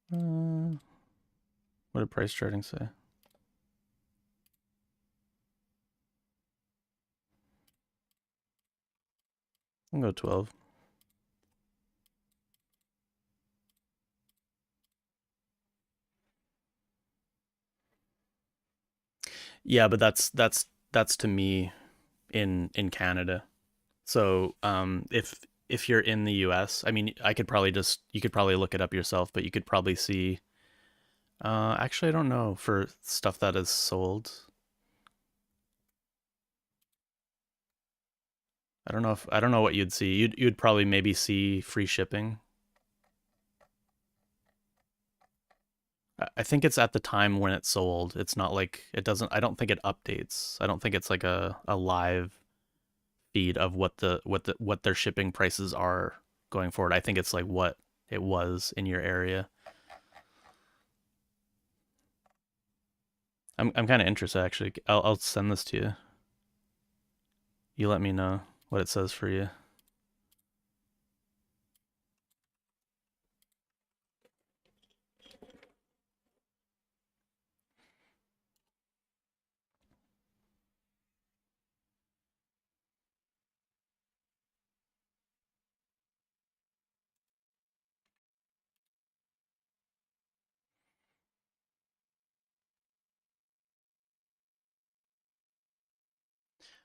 What did price charting say? I'll go 12. Yeah, but that's to me in Canada. So if you're in the US, I mean, I could probably just you could probably look it up yourself, but you could probably see. Actually, I don't know for stuff that is sold. I don't know what you'd see. You'd probably maybe see free shipping. I think it's at the time when it's sold. It's not like it doesn't. I don't think it updates. I don't think it's like a live feed of what their shipping prices are going forward. I think it's like what it was in your area. I'm kind of interested actually. I'll send this to you. You let me know what it says for you.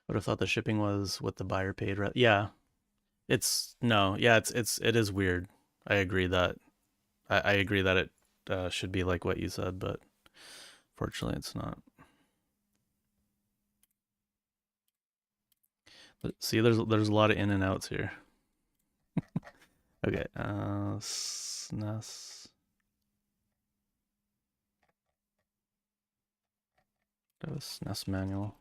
Would have thought the shipping was what the buyer paid. Yeah, it's no. Yeah, it is weird. I agree that I agree that it should be like what you said, but fortunately, it's not. But see, there's a lot of in and outs here. Okay, SNES. That was SNES manual.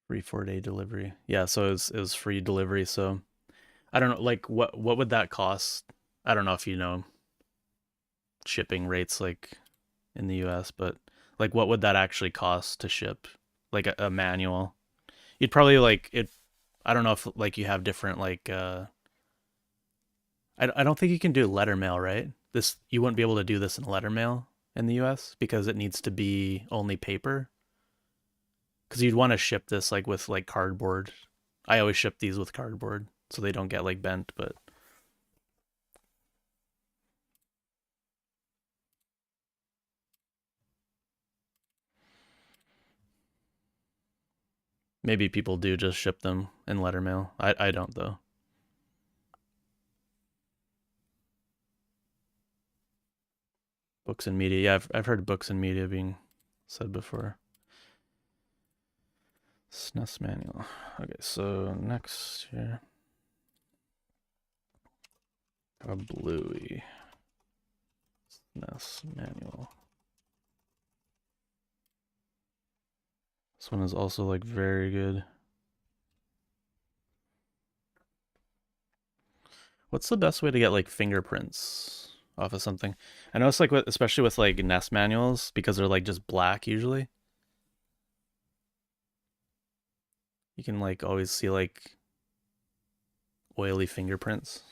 Free 4-day delivery. Yeah, so it was free delivery. So I don't know, like what would that cost? I don't know if you know shipping rates like in the US, but like what would that actually cost to ship? Like a manual. You'd probably like it. I don't know if like you have different like I don't think you can do letter mail, right? This you wouldn't be able to do this in letter mail in the US because it needs to be only paper. Because you'd want to ship this like with like cardboard. I always ship these with cardboard so they don't get like bent, but maybe people do just ship them in letter mail. I don't though. Books and media. Yeah, I've heard books and media being said before. SNES manual. Okay, so next here. A bluey SNES manual. This one is also like very good. What's the best way to get like fingerprints off of something? I know it's like especially with like NES manuals because they're like just black usually. You can like always see like oily fingerprints.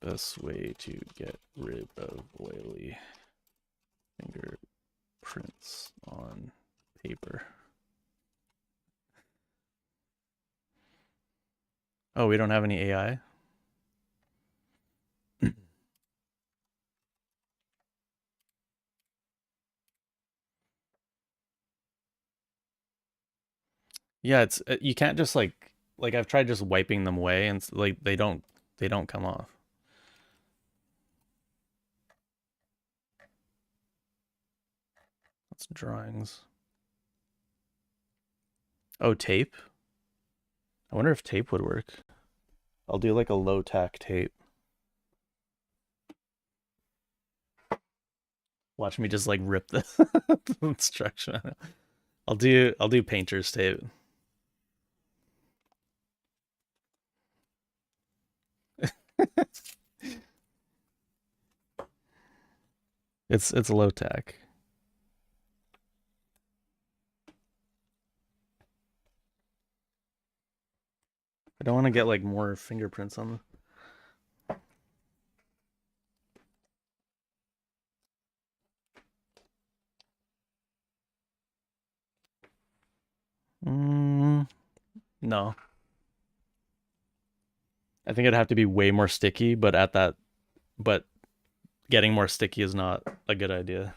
Best way to get rid of oily fingerprints on paper. Oh, we don't have any AI? Yeah, it's you can't just like I've tried just wiping them away and like they don't come off. That's drawings. Oh, tape? I wonder if tape would work. I'll do like a low tack tape. Watch me just like rip the instruction. I'll do painter's tape. It's low tack. I don't want to get like more fingerprints on the. No, I think it'd have to be way more sticky, but getting more sticky is not a good idea.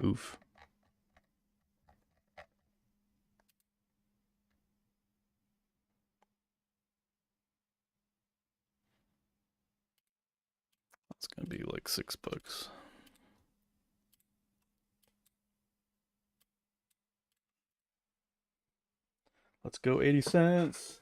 Oof. That's gonna be like $6. Let's go 80 cents.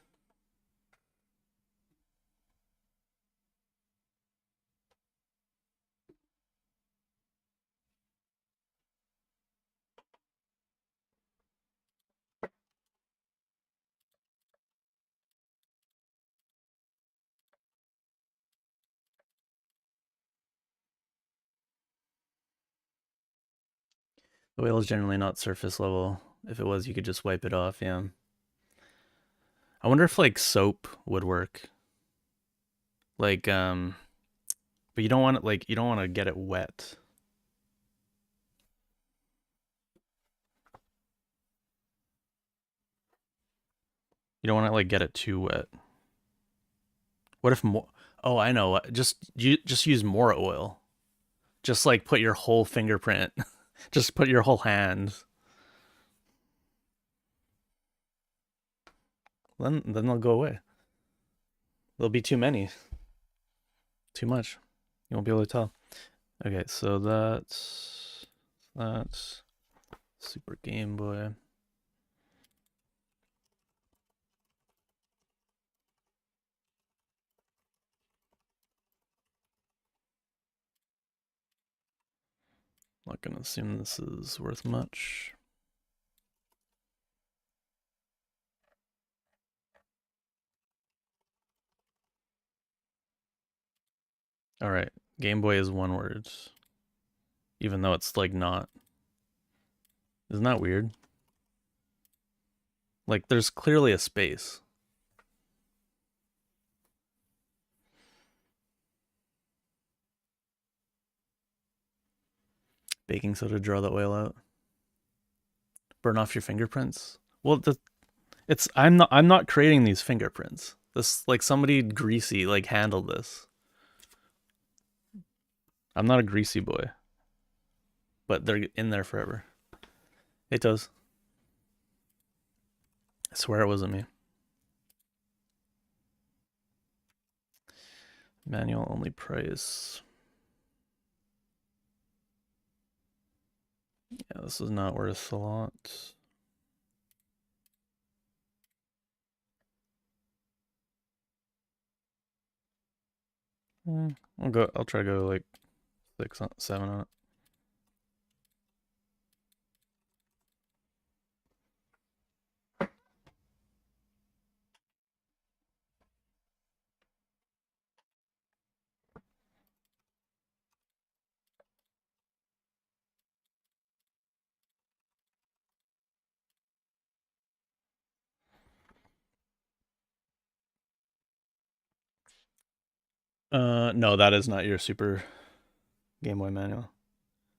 The whale is generally not surface level. If it was, you could just wipe it off, yeah. I wonder if like soap would work. Like but you don't want to get it wet. You don't want to like get it too wet. What if more? Oh, I know. Just use more oil. Just like put your whole fingerprint. Just put your whole hand. Then they'll go away. There'll be too many. Too much. You won't be able to tell. Okay, so that's Super Game Boy. Not gonna assume this is worth much. All right, Game Boy is one word, even though it's like not. Isn't that weird? Like, there's clearly a space. Baking soda, draw that whale out. Burn off your fingerprints. Well, it's I'm not creating these fingerprints. This like somebody greasy like handled this. I'm not a greasy boy, but they're in there forever. It does. I swear it wasn't me. Manual only price. Yeah, this is not worth a lot. I'll go. I'll try to go like 7 on it. No, that is not your Super Game Boy manual.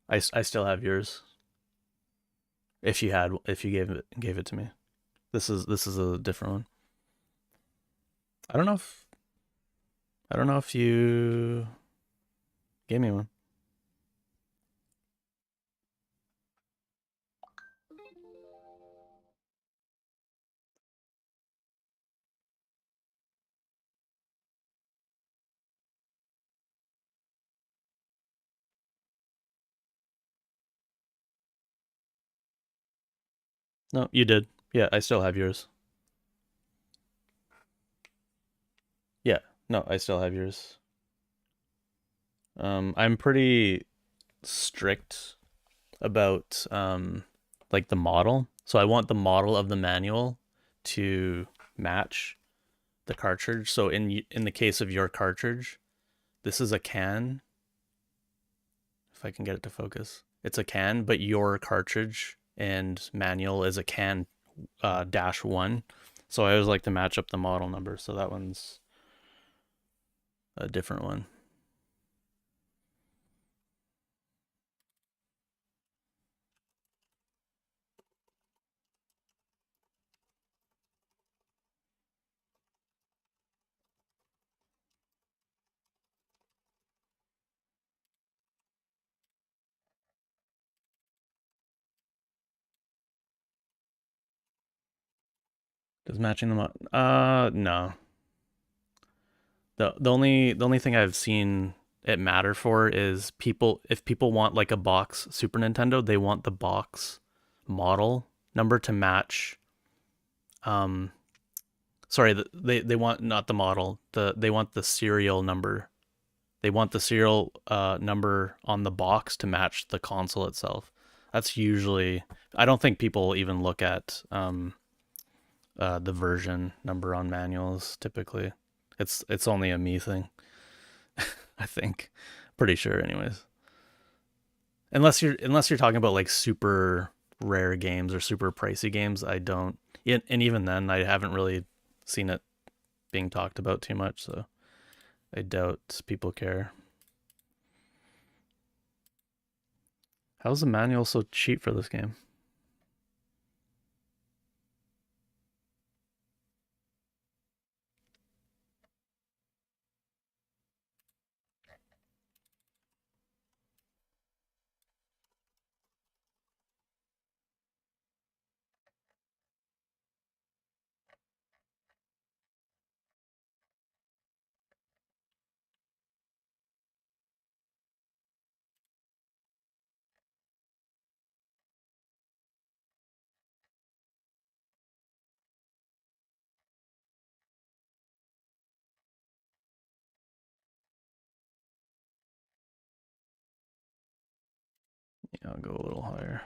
I still have yours. If you gave it to me. This is a different one. I don't know if I don't know if you gave me one. No, you did. Yeah, I still have yours. Yeah, no, I still have yours. I'm pretty strict about like the model. So I want the model of the manual to match the cartridge. So in the case of your cartridge, this is a can. If I can get it to focus, it's a can, but your cartridge and manual is a can -1. So I always like to match up the model number. So that one's a different one. Does matching them up? No. The only thing I've seen it matter for is people if people want like a box Super Nintendo, they want the box model number to match. Um, sorry, they want not the model. They want the serial number. They want the serial number on the box to match the console itself. That's usually. I don't think people even look at the version number on manuals typically. It's only a me thing. I think. Pretty sure, anyways. Unless you're talking about like super rare games or super pricey games, I don't. And even then, I haven't really seen it being talked about too much, so I doubt people care. How's the manual so cheap for this game? Yeah, I'll go a little higher.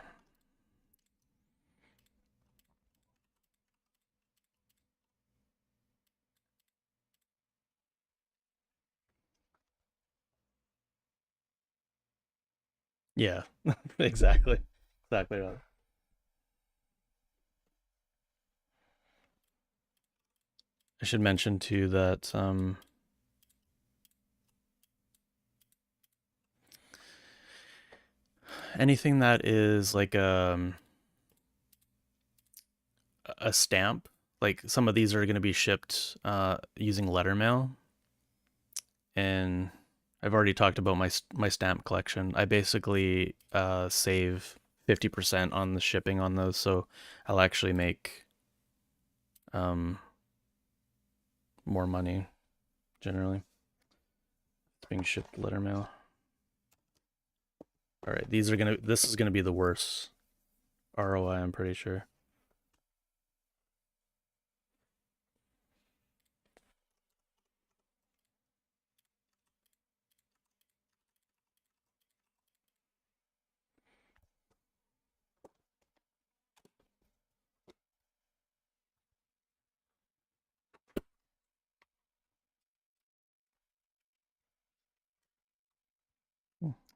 Yeah, exactly. Exactly right. I should mention too that anything that is like a stamp, like some of these are going to be shipped using letter mail, and I've already talked about my stamp collection. I basically save 50% on the shipping on those, so I'll actually make um, more money generally. It's being shipped letter mail. All right, this is gonna be the worst ROI, I'm pretty sure.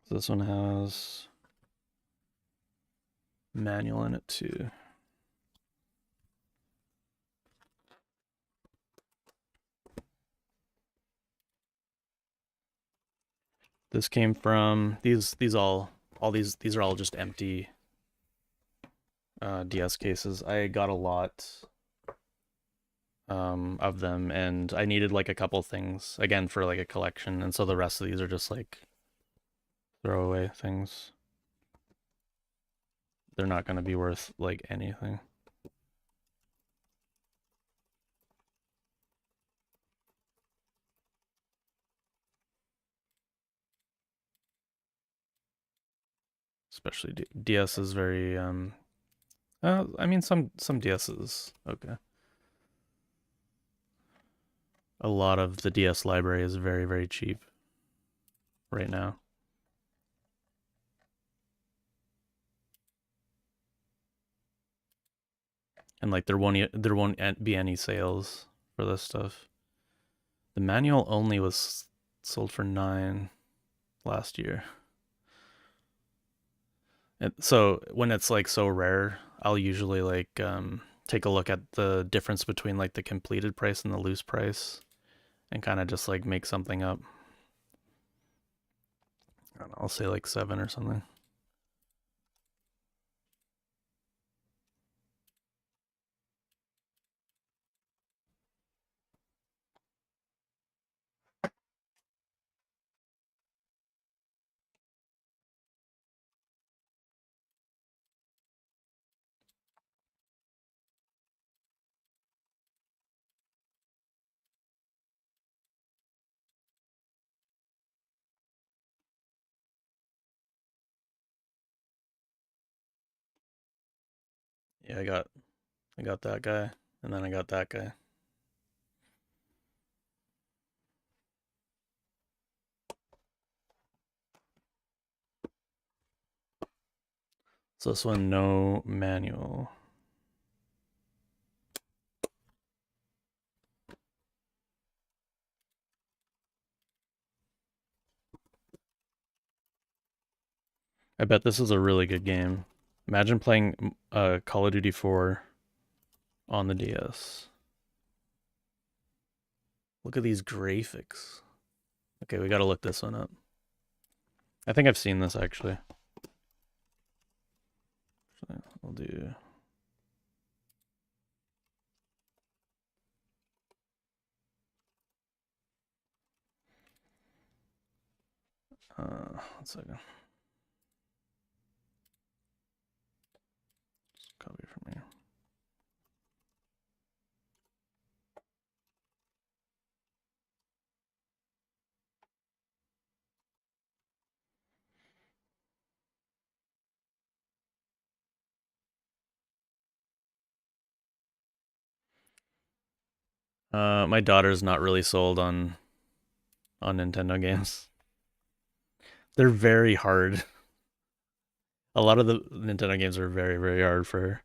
So this one has manual in it too. This came from these are all just empty DS cases. I got a lot of them, and I needed like a couple things again for like a collection, and so the rest of these are just like throwaway things. They're not going to be worth like anything. Especially DS is very I mean some DS's okay. A lot of the DS library is very cheap right now. And like there won't be any sales for this stuff. The manual only was sold for 9 last year. And so when it's like so rare, I'll usually like take a look at the difference between like the completed price and the loose price and kind of just like make something up. I don't know, I'll say like 7 or something. Yeah, I got that guy and then I got that guy. So this one no manual. I bet this is a really good game. Imagine playing Call of Duty 4 on the DS. Look at these graphics. Okay, we got to look this one up. I think I've seen this actually. We'll do one second. Just copy from here. My daughter's not really sold on Nintendo games. They're very hard. A lot of the Nintendo games are very, very hard for her.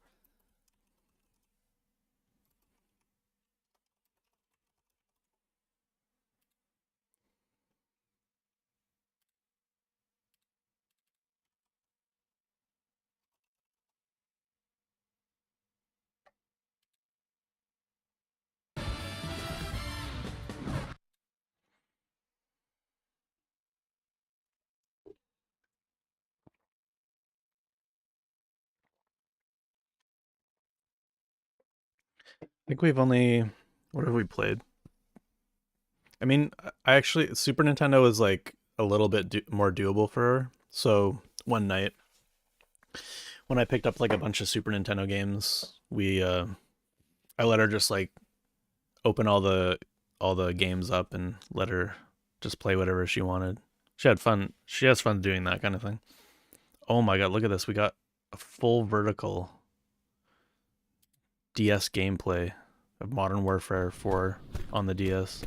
I think we've only, what have we played? I mean, I actually Super Nintendo is like a little bit more doable for her. So one night when I picked up like a bunch of Super Nintendo games, we I let her just like open all the games up and let her just play whatever she wanted. She had fun. She has fun doing that kind of thing. Oh my god, look at this. We got a full vertical DS gameplay of Modern Warfare 4 on the DS.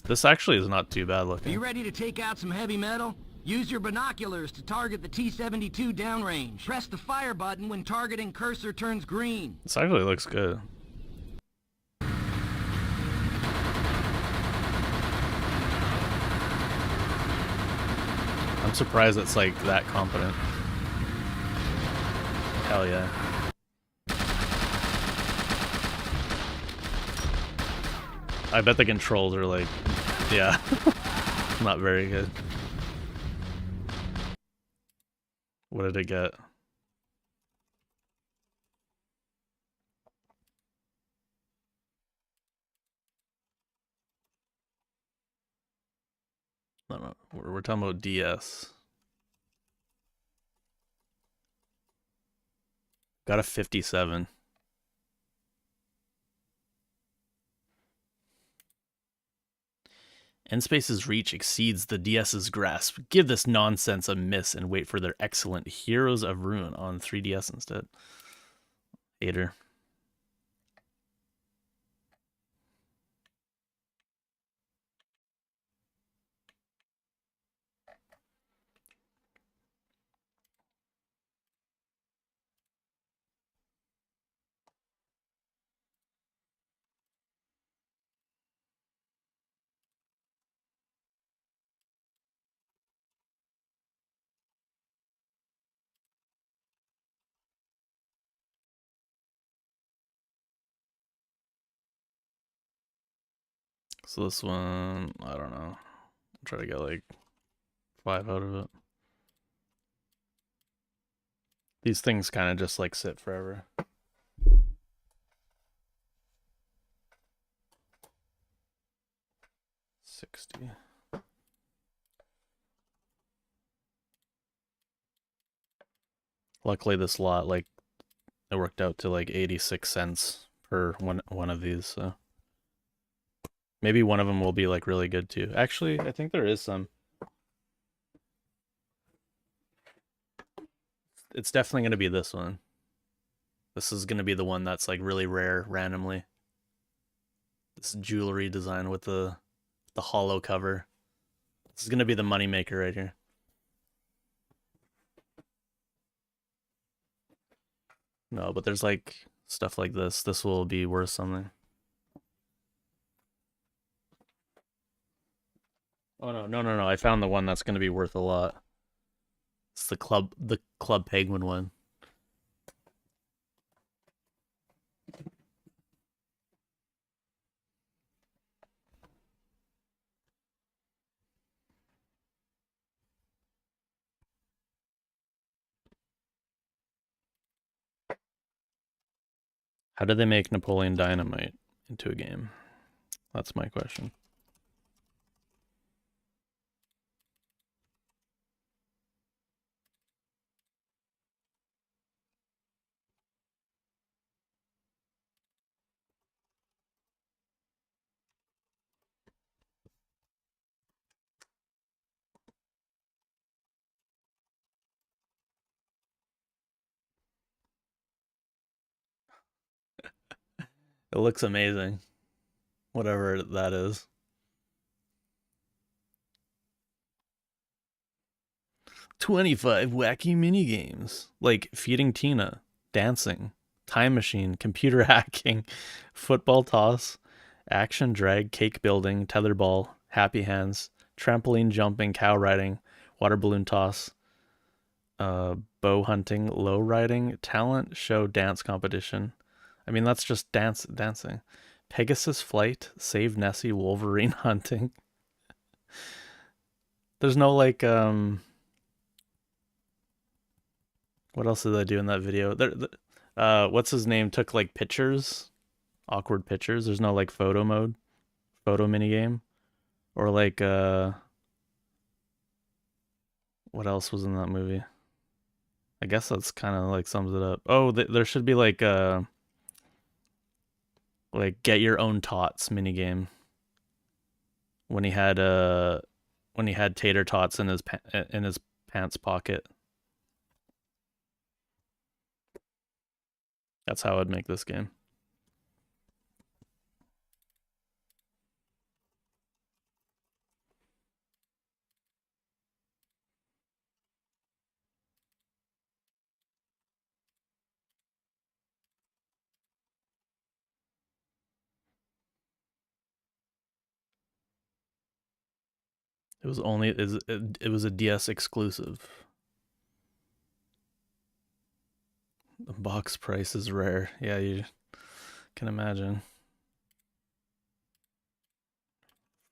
This actually is not too bad Are looking. you ready to take out some heavy metal? Use your binoculars to target the T-72 downrange. Press the fire button when targeting cursor turns green. This actually looks good. I'm surprised it's like that competent. Hell yeah. I bet the controls are like, yeah, not very good. What did it get? No, we're talking about DS. Got a 57. N-Space's reach exceeds the DS's grasp. Give this nonsense a miss and wait for their excellent Heroes of Ruin on 3DS instead. Hater. So this one, I don't know. I'll try to get like 5 out of it. These things kind of just like sit forever. $60. Luckily, this lot like it worked out to like 86 cents per one of these. So maybe one of them will be like really good too. Actually, I think there is some. It's definitely gonna be this one. This is gonna be the one that's like really rare randomly. This jewelry design with the hollow cover. This is gonna be the moneymaker right here. No, but there's like stuff like this. This will be worth something. Oh no, no, no, no. I found the one that's gonna be worth a lot. It's the Club Penguin one. How did they make Napoleon Dynamite into a game? That's my question. It looks amazing. Whatever that is. 25 wacky mini games like feeding Tina, dancing, time machine, computer hacking, football toss, action drag, cake building, tetherball, happy hands, trampoline jumping, cow riding, water balloon toss, bow hunting, low riding, talent show dance competition. I mean, that's just dancing. Pegasus flight, save Nessie, Wolverine hunting. There's no like what else did I do in that video? What's his name took like pictures, awkward pictures. There's no like photo mode, photo mini game, or like what else was in that movie? I guess that's kind of like sums it up. Oh, there should be like get your own tots mini game when he had tater tots in his pants pocket. That's how I'd make this game. It was a DS exclusive. The box price is rare. Yeah, you can imagine.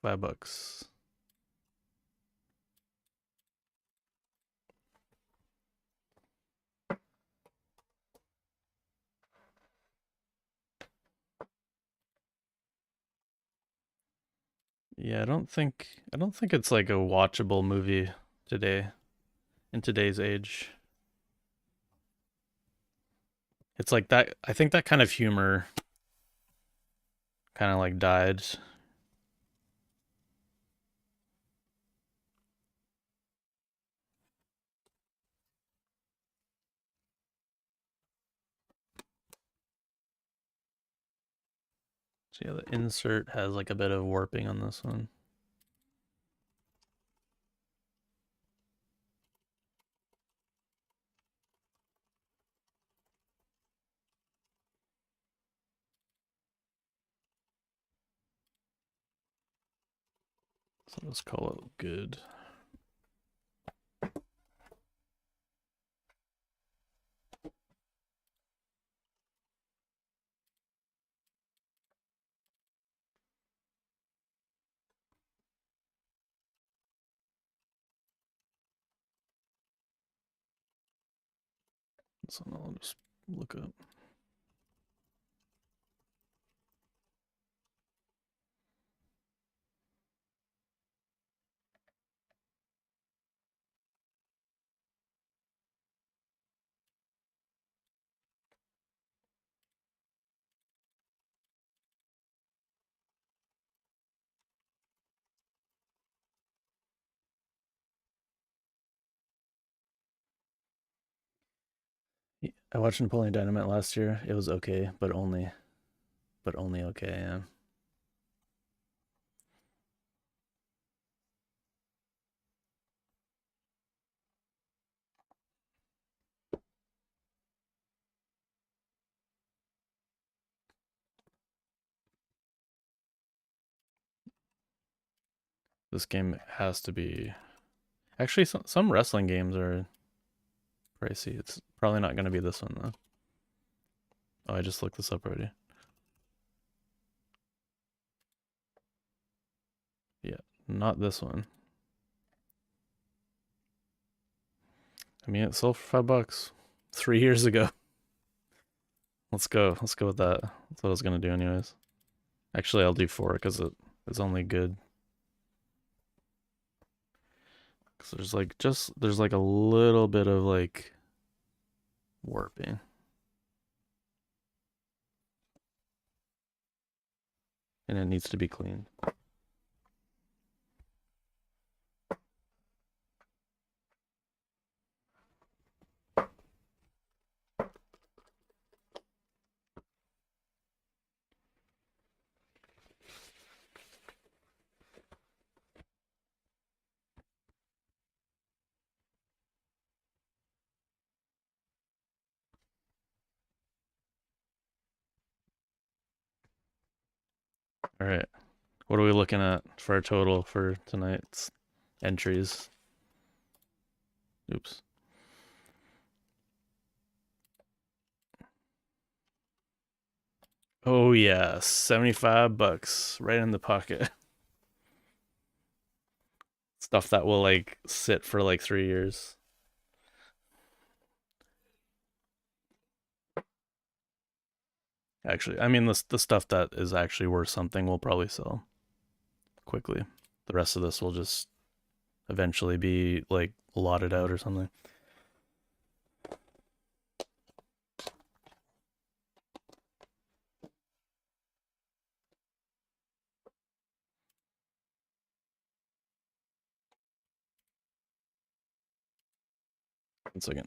$5. Yeah, I don't think it's like a watchable movie today in today's age. It's like that I think that kind of humor kind of like died. So yeah, the insert has like a bit of warping on this one. So let's call it good. So now I'll just look up. I watched Napoleon Dynamite last year. It was okay, but only okay, yeah. This game has to be actually some wrestling games are pricey. It's probably not going to be this one though. Oh, I just looked this up already. Yeah, not this one. I mean, it sold for $5 3 years ago. Let's go. Let's go with that. That's what I was gonna do anyways. Actually, I'll do 4 because it's only good. Because there's like a little bit of like warping. And it needs to be cleaned. All right. What are we looking at for our total for tonight's entries? Oops. Oh yeah, $75 right in the pocket. Stuff that will like sit for like 3 years. Actually, I mean the stuff that is actually worth something will probably sell quickly. The rest of this will just eventually be like lotted out or something. One second.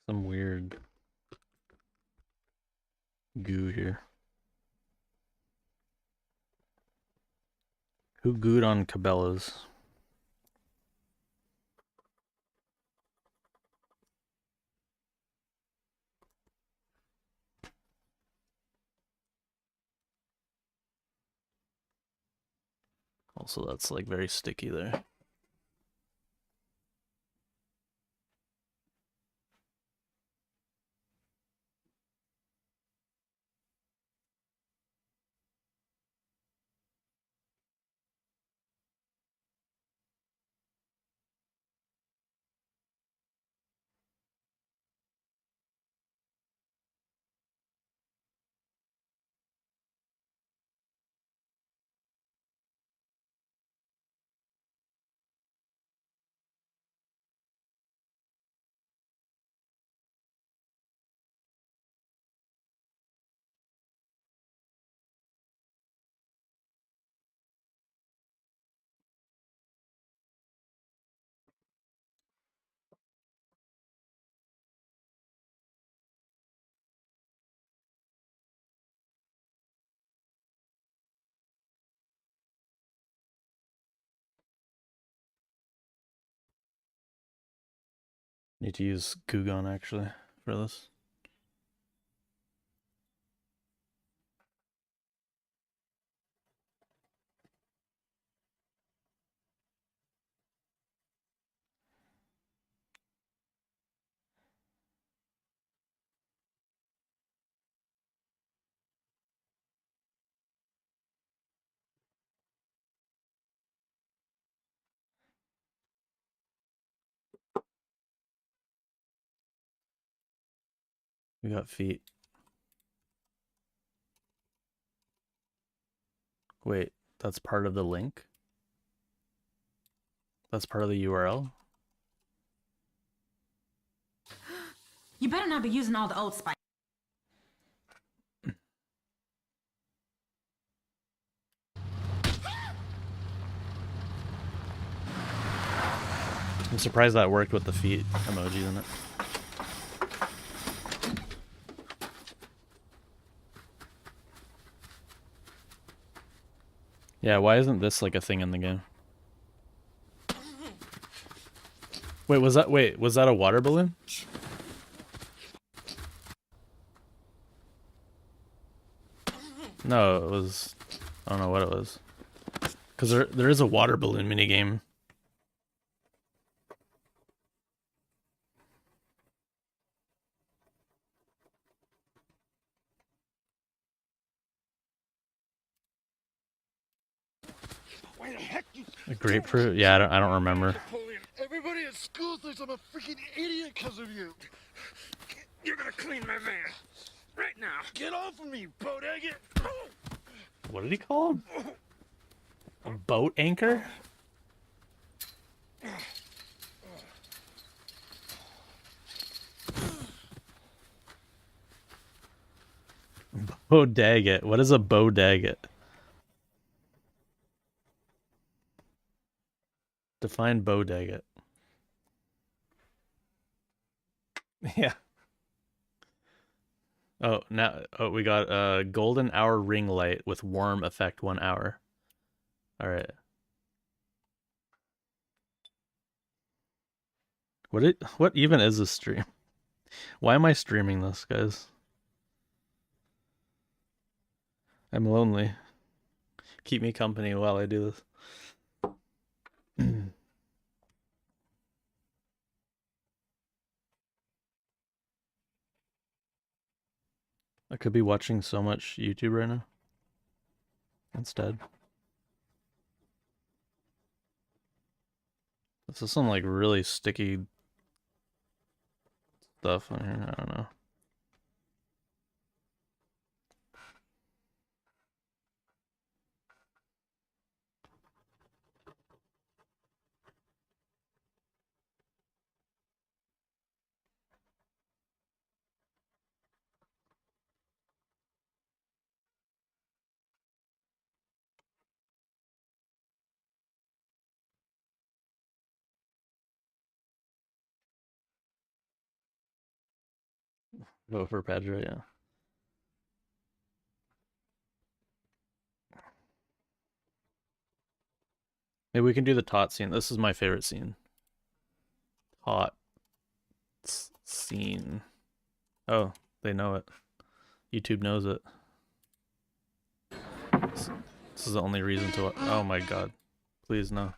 Some weird goo here. Who gooed on Cabela's? Also, that's like very sticky there. Need to use Goo Gun actually for this. We got feet. Wait, that's part of the link? That's part of the URL? You better not be using all the Old Spice. I'm surprised that worked with the feet emoji in it. Yeah, why isn't this like a thing in the game? Wait, was that a water balloon? No, it was. I don't know what it was. Because there is a water balloon minigame. Why the heck you... A grapefruit? Yeah, I don't remember. Napoleon, everybody at school thinks I'm a freaking idiot because of you. You're gonna clean my van. Right now. Get off of me, boat agate. What did he call him? A boat anchor? Bodagget. What is a bodagget? Define bodagget. Yeah. Oh, we got a golden hour ring light with warm effect 1 hour. All right. What even is this stream? Why am I streaming this, guys? I'm lonely. Keep me company while I do this. I could be watching so much YouTube right now. Instead. This is some like really sticky stuff on here. I don't know. Vote for Pedro, yeah. Maybe we can do the tot scene. This is my favorite scene. Tot scene. Oh, they know it. YouTube knows it. This is the only reason to. Oh my god. Please no.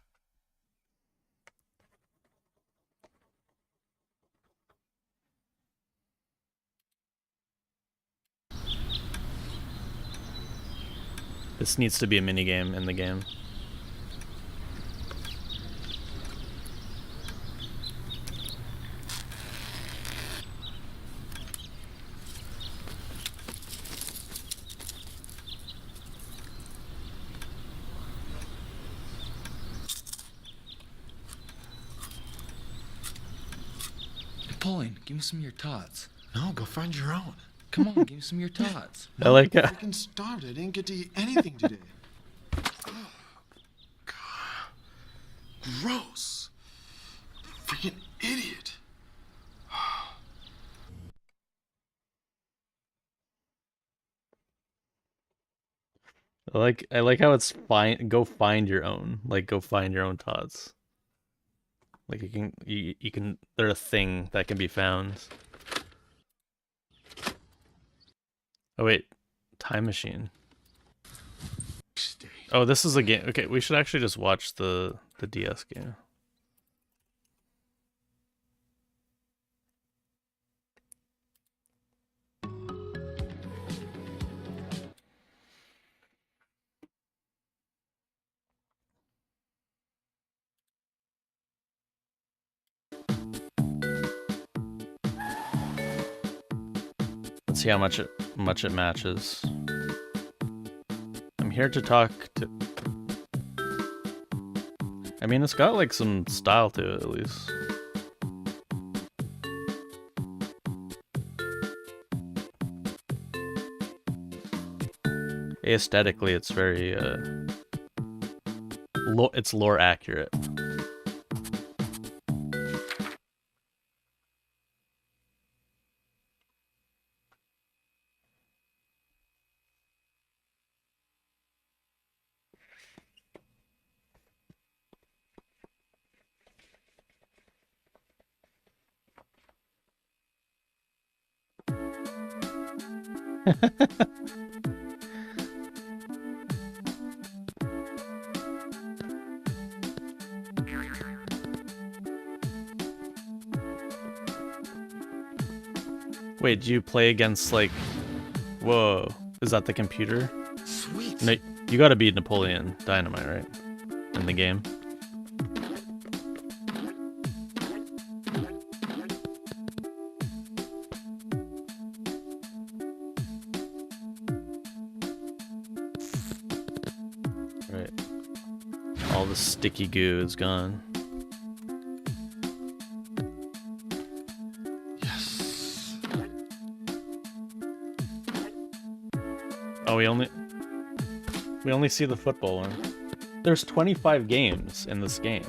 This needs to be a minigame in the game. Napoleon, give me some of your tots. No, go find your own. Come on, give me some of your tots. I like I'm it. freaking starved. I didn't get to eat anything today. Oh, God. Gross. Freaking idiot. I like how it's fine. Go find your own. Like go find your own tots. Like you can. They're a thing that can be found. Oh wait, time machine. Stay. Oh, this is a game. Okay, we should actually just watch the DS game. Let's see how much it matches. I'm here to talk to. I mean, it's got like some style to it at least. Aesthetically, it's very it's lore accurate. Wait, do you play against like... Whoa. Is that the computer? Sweet. No, you gotta beat Napoleon Dynamite, right? In the game. Right. All the sticky goo is gone. Yes. Oh, we only see the football one. There's 25 games in this game.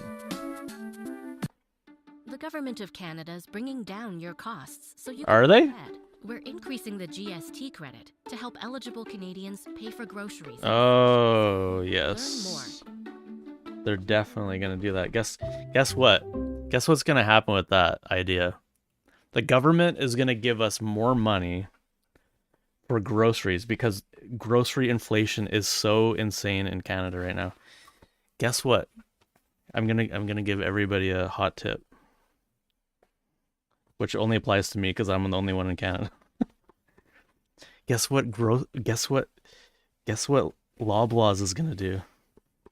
The government of Canada is bringing down your costs so you Are can they? go ahead. We're increasing the GST credit to help eligible Canadians pay for groceries. Oh, Learn yes. more. They're definitely gonna do that. Guess what? Guess what's gonna happen with that idea? The government is gonna give us more money for groceries because grocery inflation is so insane in Canada right now. Guess what? I'm gonna give everybody a hot tip, which only applies to me because I'm the only one in Canada. Guess what? Guess what Loblaws is gonna do?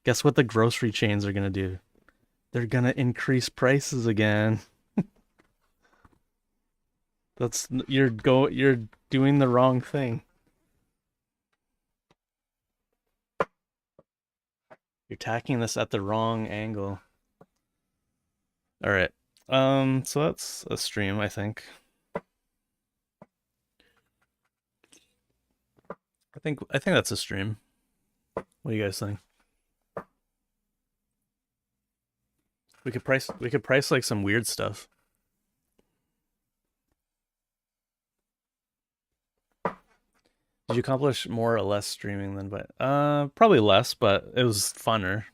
Guess what the grocery chains are gonna do? They're gonna increase prices again. You're doing the wrong thing. You're tacking this at the wrong angle. All right. So that's a stream, I think. I think that's a stream. What do you guys think? We could price like some weird stuff. Did you accomplish more or less streaming than probably less, but it was funner.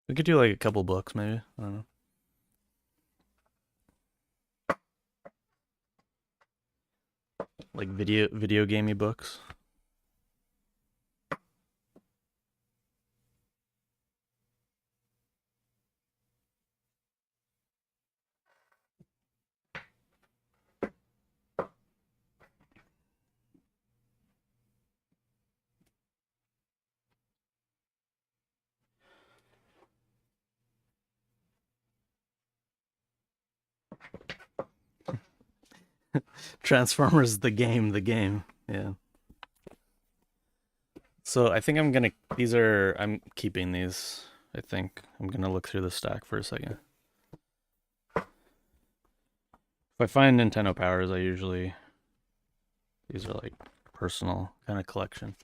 We could do like a couple books maybe. I don't know. Like video gamey books. Transformers the game. Yeah. So I think I'm keeping these. I think I'm gonna look through the stack for a second. If I find Nintendo Powers, these are like personal kind of collection.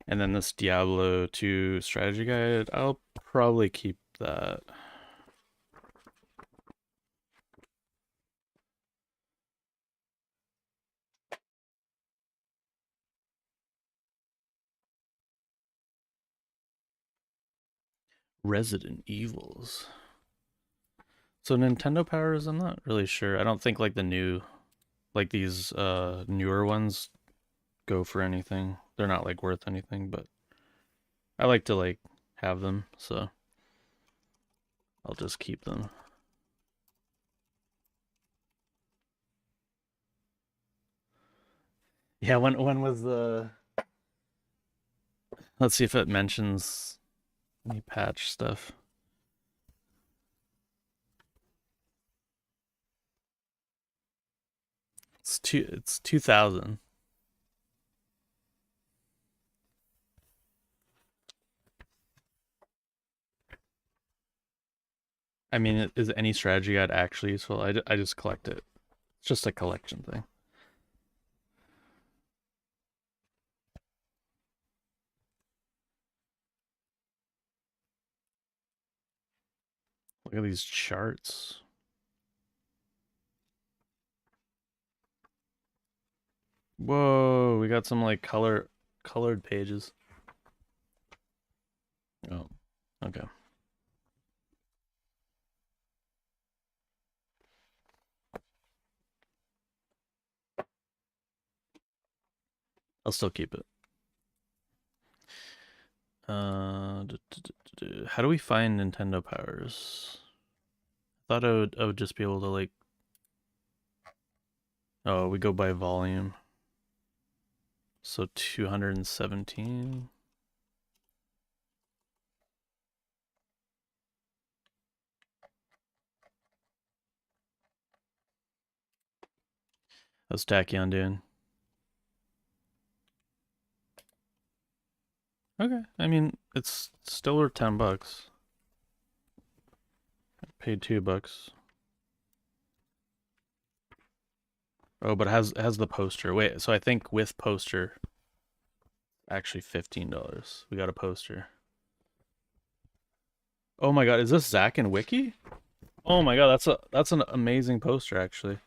And then this Diablo 2 strategy guide, I'll probably keep that. Resident Evils. So Nintendo Powers, I'm not really sure. I don't think like these newer ones go for anything. They're not like worth anything, but I like to like have them, so I'll just keep them. Yeah, when was the... Let's see if it mentions any patch stuff. It's 2000. I mean, is any strategy guide actually useful? I just collect it. It's just a collection thing. Look at these charts. Whoa, we got some like color colored pages. Oh, okay. I'll still keep it. How do we find Nintendo powers? I thought I would just be able to like. Oh, we go by volume. So 217. How's Tachyon doing? Okay, I mean it's still worth $10. I paid $2. Oh, but it has the poster. Wait, so I think with poster, actually $15. We got a poster. Oh my god, is this Zack and Wiki? Oh my god, that's an amazing poster actually.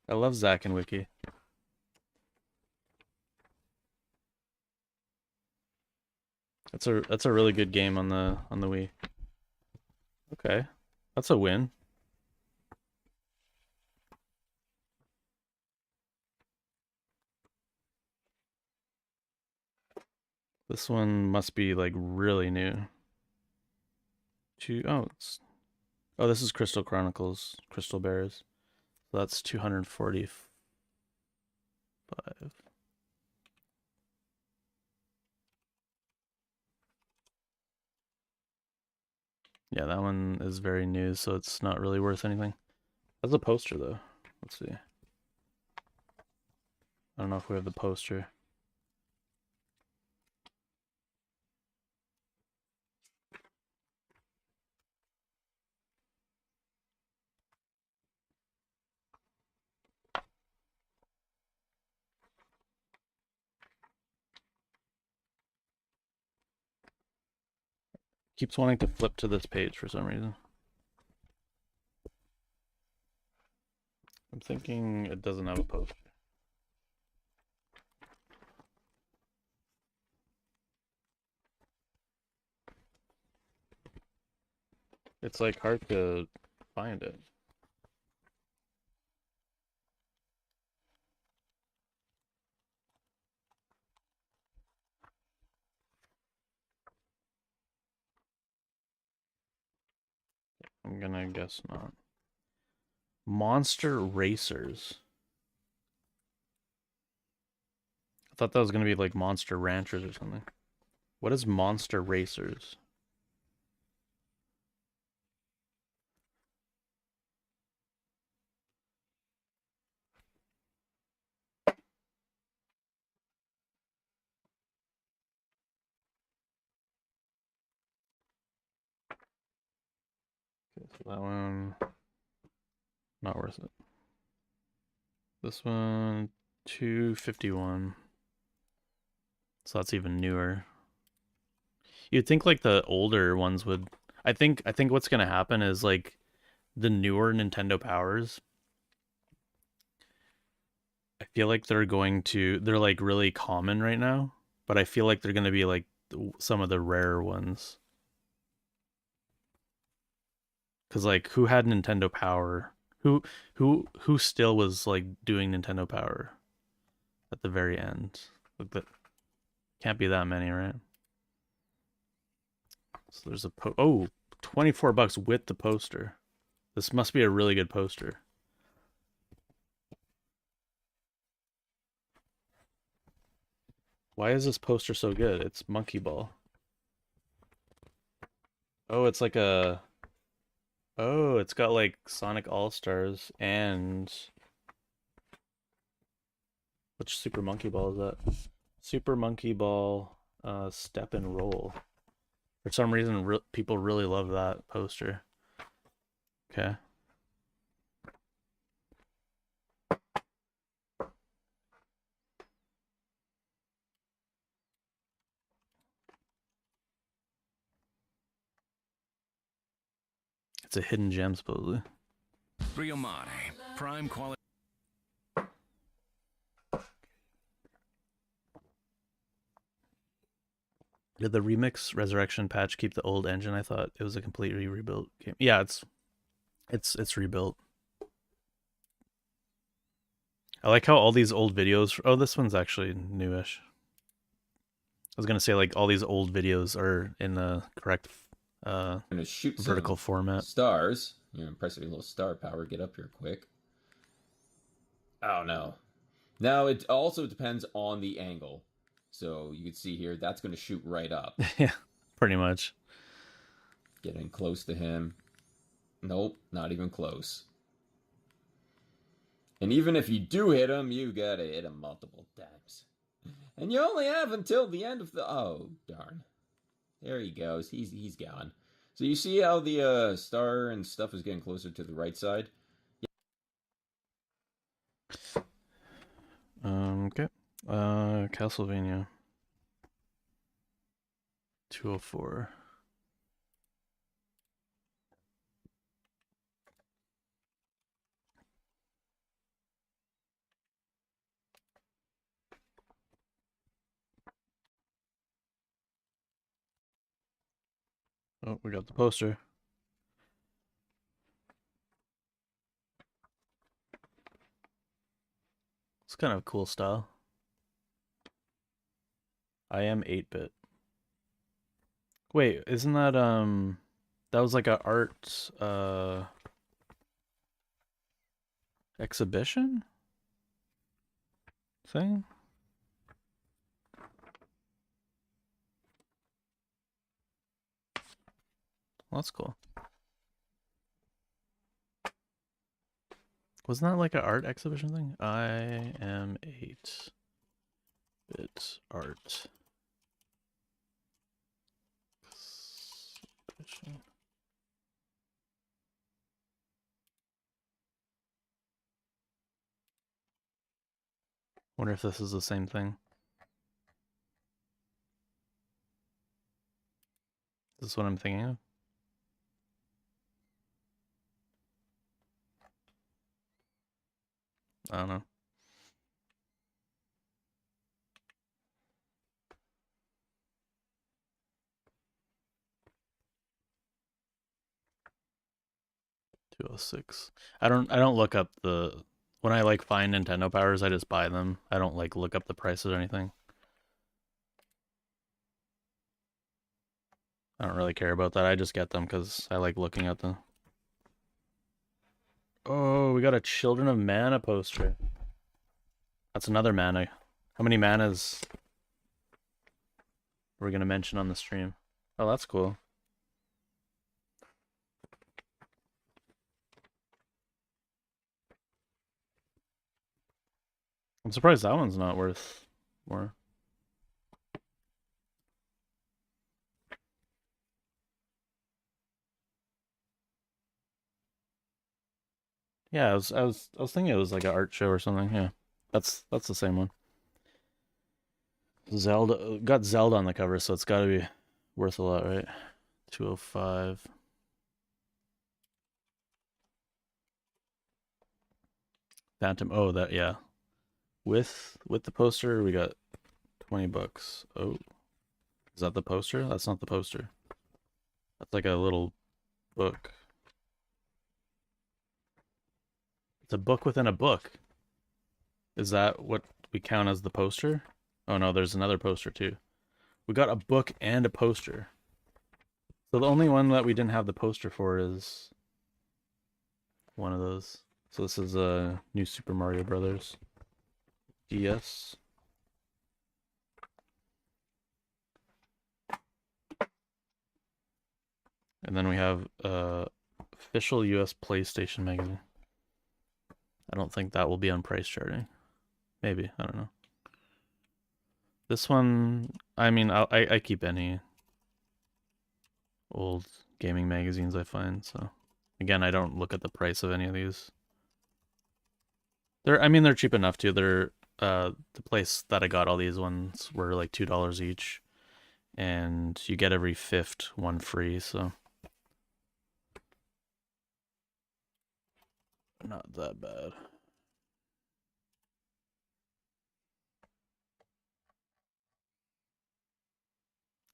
I love Zack and Wiki. That's a really good game on the Wii. Okay. That's a win. This one must be like really new. Oh, this is Crystal Chronicles, Crystal Bears. So that's 245. Yeah, that one is very new, so it's not really worth anything. That's a poster though. Let's see. I don't know if we have the poster. Keeps wanting to flip to this page for some reason. I'm thinking it doesn't have a poster. It's like hard to find it. I'm gonna guess not. Monster Racers. I thought that was gonna be like Monster Ranchers or something. What is Monster Racers? Okay, so that one, not worth it. This one, 251. So that's even newer. You'd think like the older ones would. I think what's gonna happen is like the newer Nintendo powers. I feel like they're like really common right now, but I feel like they're gonna be like some of the rarer ones. Cause like who had Nintendo Power? Who still was like doing Nintendo Power at the very end? Like that can't be that many, right? So there's a $24 with the poster. This must be a really good poster. Why is this poster so good? It's Monkey Ball. Oh, it's like a Oh, it's got like Sonic All-Stars and which Super Monkey Ball is that? Super Monkey Ball Step and Roll. For some reason people really love that poster. Okay. It's a hidden gem supposedly. Rio Mare, prime quality. Did the Remix Resurrection patch keep the old engine? I thought it was a completely rebuilt game. Yeah, it's rebuilt. I like how all these old videos. Oh, this one's actually newish. I was gonna say like all these old videos are in the correct Gonna shoot vertical some format. stars. You're impressive, little star power. Get up here quick. Oh no. Now it also depends on the angle. So you can see here, that's going to shoot right up. Yeah, pretty much. Getting close to him. Nope, not even close. And even if you do hit him, you gotta hit him multiple times. And you only have until the end of the... Oh, darn. There he goes. He's gone. So you see how the star and stuff is getting closer to the right side? Okay. Castlevania 204. Oh, we got the poster. It's kind of a cool style. I am 8-bit. Wait, isn't that that was like a art exhibition thing? Well, that's cool. Wasn't that like an art exhibition thing? I am 8-bit art exhibition. Wonder if this is the same thing. Is this what I'm thinking of? I don't know. $206. I don't look up the when I like find Nintendo powers, I just buy them. I don't like look up the prices or anything. I don't really care about that. I just get them because I like looking at them. Oh, we got a Children of Mana poster. That's another mana. How many manas are we gonna mention on the stream? Oh, that's cool. I'm surprised that one's not worth more. Yeah, I was thinking it was like an art show or something. Yeah, that's the same one. Zelda got Zelda on the cover, so it's got to be worth a lot, right? 205. Phantom. Oh, that yeah. With the poster, we got $20. Oh, is that the poster? That's not the poster. That's like a little book. It's a book within a book. Is that what we count as the poster? Oh no, there's another poster too. We got a book and a poster. So the only one that we didn't have the poster for is one of those. So this is a new Super Mario Brothers DS. And then we have official US PlayStation magazine. I don't think that will be on price charting. Maybe, I don't know. This one, I mean, I keep any old gaming magazines I find, so again, I don't look at the price of any of these. They're cheap enough too. They're the place that I got all these ones were like $2 each, and you get every fifth one free, so not that bad.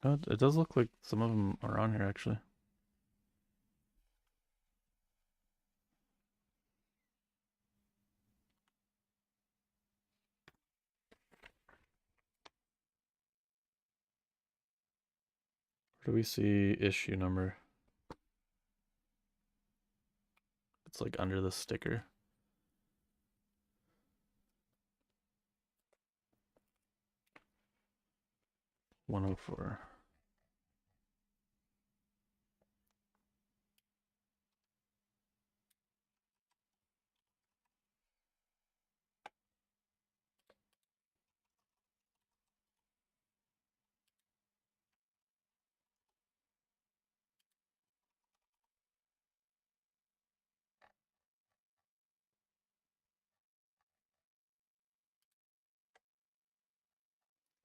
Oh, it does look like some of them are on here actually. Where do we see issue number? It's like under the sticker. $104.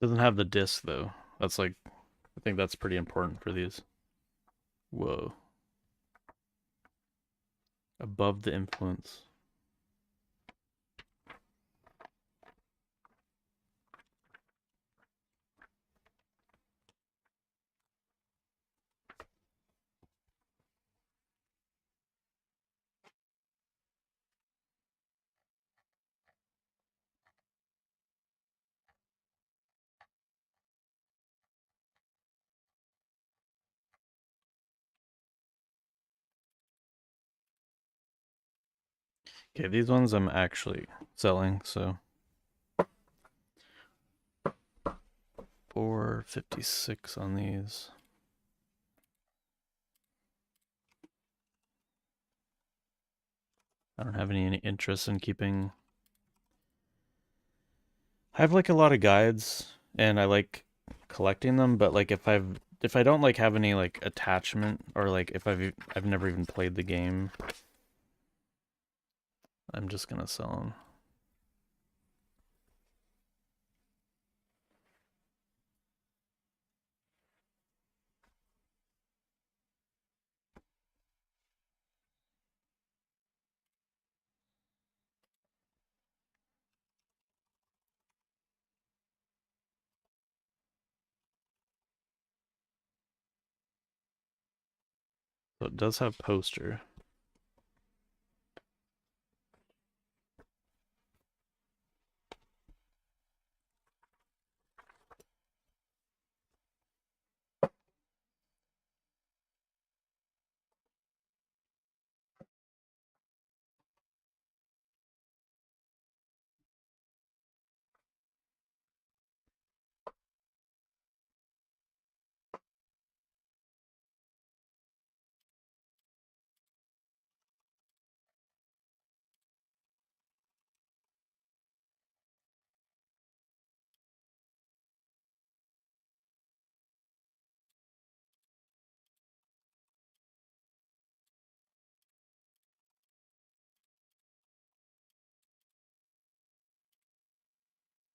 Doesn't have the disc though. That's like, I think that's pretty important for these. Whoa. Above the influence. Okay, these ones I'm actually selling, so 456 on these. I don't have any interest in keeping. I have like a lot of guides and I like collecting them, but like if I don't like have any like attachment or like if I've never even played the game, I'm just gonna sell them. So it does have poster.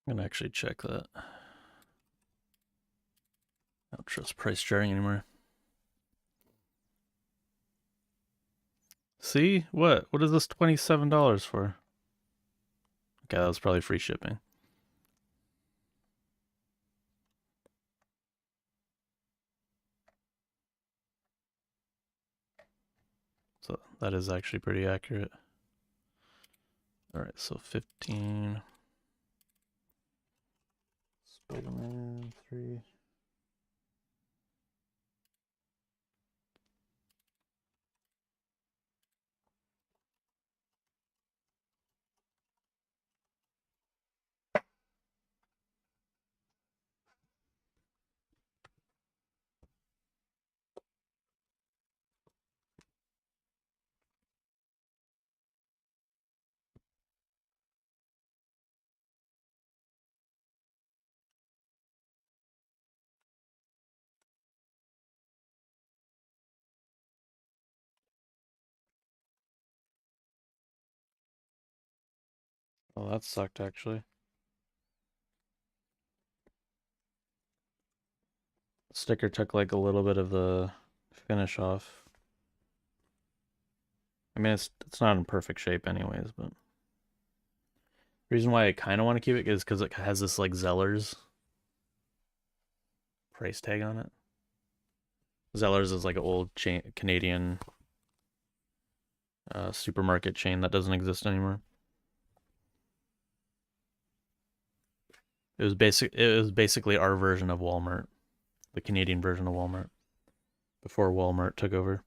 I'm gonna actually check that. I don't trust price sharing anymore. See? What is this $27 for? Okay, that was probably free shipping. So that is actually pretty accurate. Alright, so 15. Spider-Man 3. Oh, that sucked actually. Sticker took like a little bit of the finish off. I mean, it's not in perfect shape anyways, but the reason why I kind of want to keep it is because it has this like Zeller's price tag on it. Zellers is like an old chain, Canadian supermarket chain that doesn't exist anymore. It was basically our version of Walmart, the Canadian version of Walmart, before Walmart took over.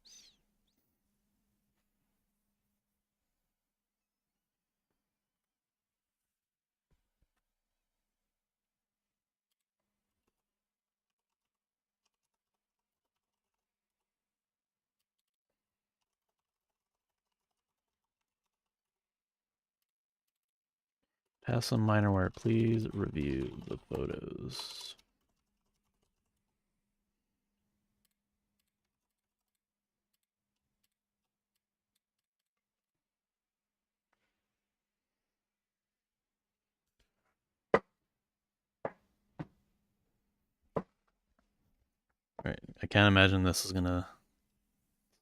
Pass some minor wear. Please review the photos. Right. I can't imagine this is gonna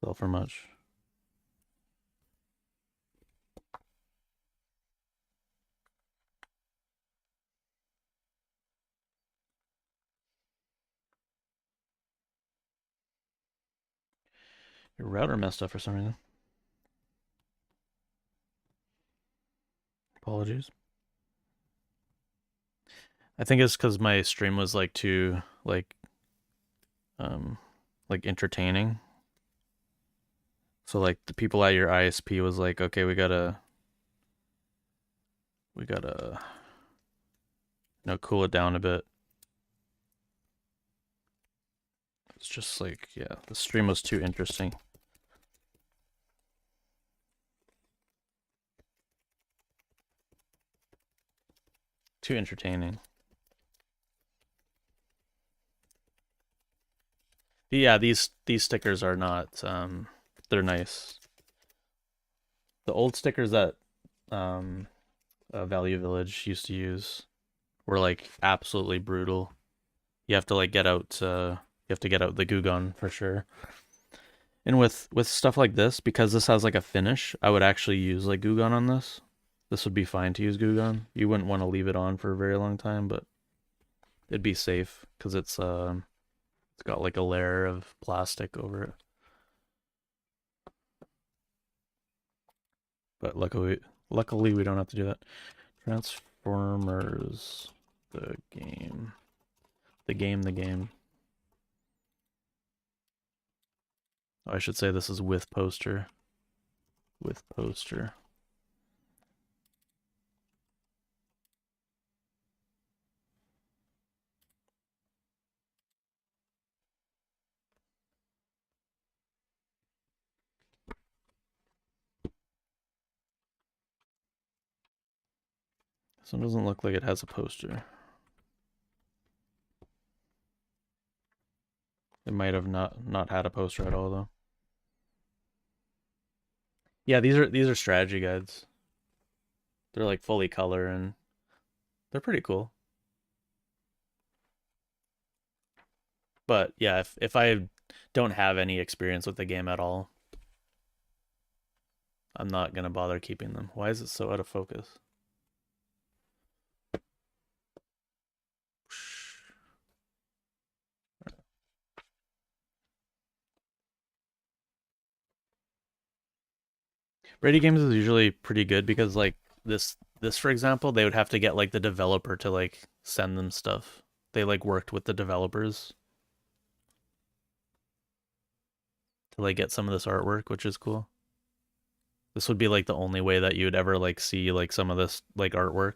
sell for much. Your router messed up for some reason. Apologies. I think it's because my stream was like too like entertaining. So like the people at your ISP was like, okay, we gotta cool it down a bit. It's just like, yeah, the stream was too interesting. Too entertaining. Yeah, these stickers are not they're nice. The old stickers that Value Village used to use were like absolutely brutal. You have to like get out the goo gun for sure. And with stuff like this, because this has like a finish, I would actually use like goo gun on this. This would be fine to use goo gun. You wouldn't want to leave it on for a very long time, but it'd be safe because it's got like a layer of plastic over it. But luckily we don't have to do that. Transformers, the game. The game. Oh, I should say this is with poster. With poster. This one doesn't look like it has a poster. It might have not had a poster at all though. Yeah, these are strategy guides. They're like fully color and they're pretty cool. But yeah, if I don't have any experience with the game at all, I'm not gonna bother keeping them. Why is it so out of focus? Ready games is usually pretty good because like this for example, they would have to get like the developer to like send them stuff. They like worked with the developers to like get some of this artwork, which is cool. This would be like the only way that you would ever like see like some of this like artwork.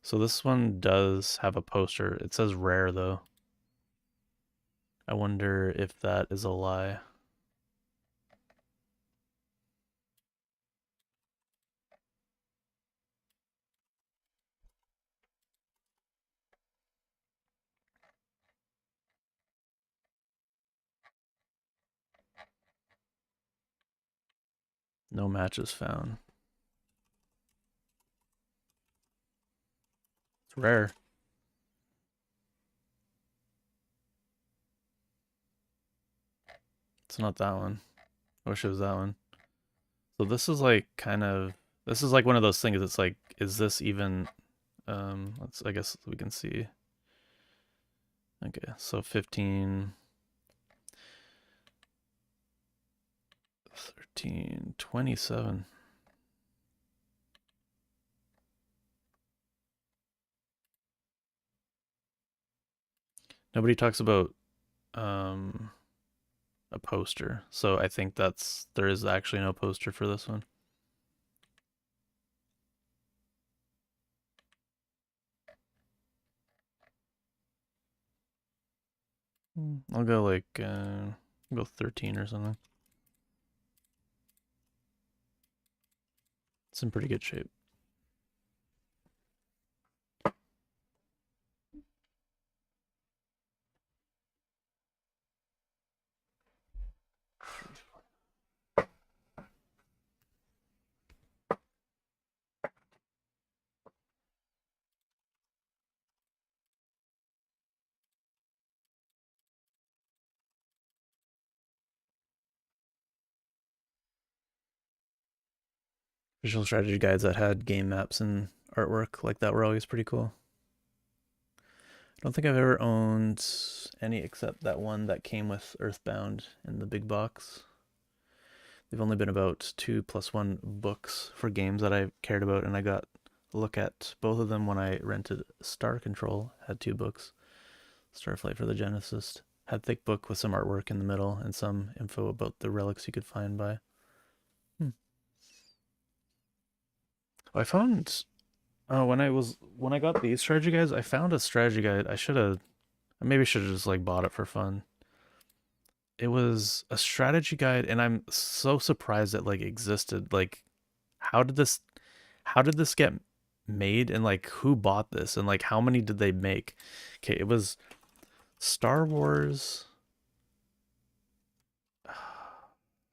So this one does have a poster. It says rare though. I wonder if that is a lie. No matches found. It's rare. It's not that one. I wish it was that one. So this is like this is like one of those things. It's like, is this even I guess we can see. Okay, so 15, 13, 27. Nobody talks about a poster. So I think there is actually no poster for this one. I'll go like I'll go 13 or something. It's in pretty good shape. Visual strategy guides that had game maps and artwork like that were always pretty cool. I don't think I've ever owned any except that one that came with Earthbound in the big box. They've only been about 2+1 books for games that I cared about, and I got a look at both of them when I rented Star Control. Had 2 books. Starflight for the Genesis had thick book with some artwork in the middle and some info about the relics you could find by. I found when I got these strategy guides, I found a strategy guide. I maybe should have just like bought it for fun. It was a strategy guide, and I'm so surprised it like existed. Like, how did this get made, and like who bought this, and like how many did they make? Okay, it was Star Wars.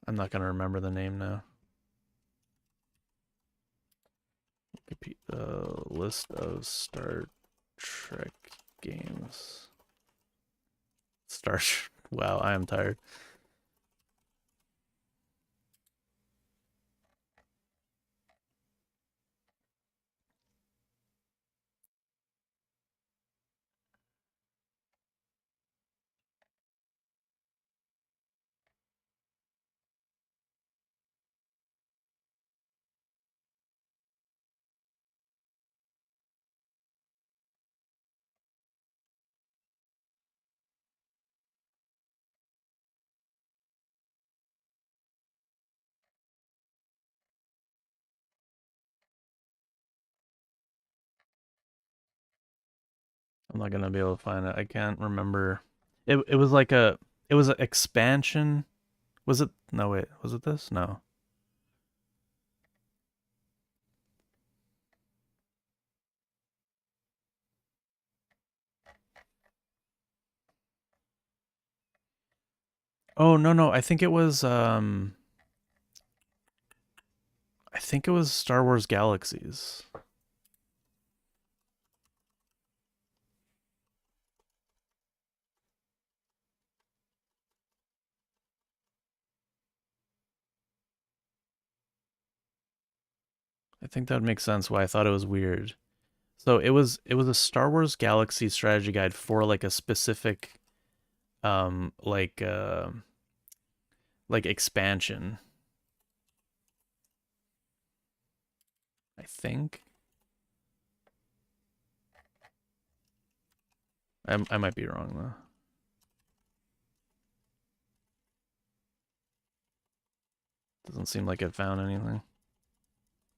I'm not gonna remember the name now. List of Star Trek games. Wow, I am tired. I'm not gonna be able to find it. I can't remember. It was like it was an expansion. Was it? No, wait. Was it this? No. Oh, no. I think it was Star Wars Galaxies. I think that would make sense why I thought it was weird. So it was a Star Wars Galaxy strategy guide for like a specific um like uh like expansion. I think. I might be wrong though. Doesn't seem like it found anything.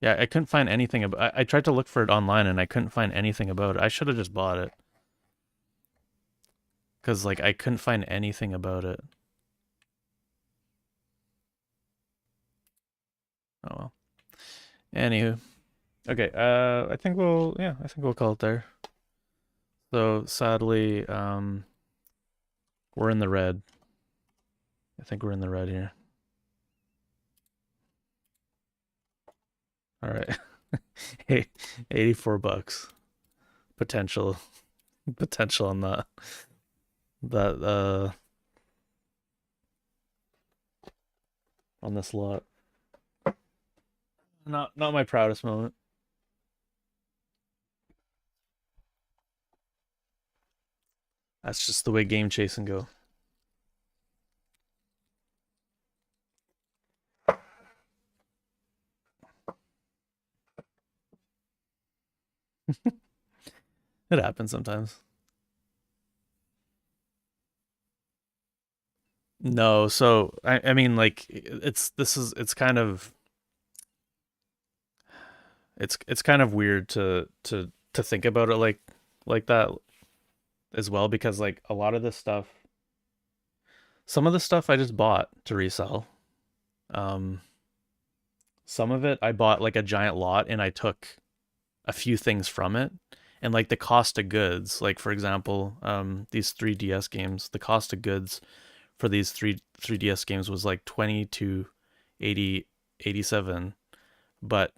Yeah, I couldn't find anything about. I tried to look for it online and I couldn't find anything about it. I should have just bought it. Cause like I couldn't find anything about it. Oh well. Anywho. Okay, I think we'll call it there. So sadly, we're in the red. I think we're in the red here. All right. Hey, $84. potential potential on that on this lot. Not my proudest moment. That's just the way game chasing go. It happens sometimes. No, so I mean like it's kind of it's kind of weird to think about it like that as well because like a lot of this stuff some of the stuff I just bought to resell. Um some of it I bought like a giant lot and I took a few things from it. And like the cost of goods, like for example, these 3DS games, the cost of goods for these 3DS games was like 20 to 80 87, but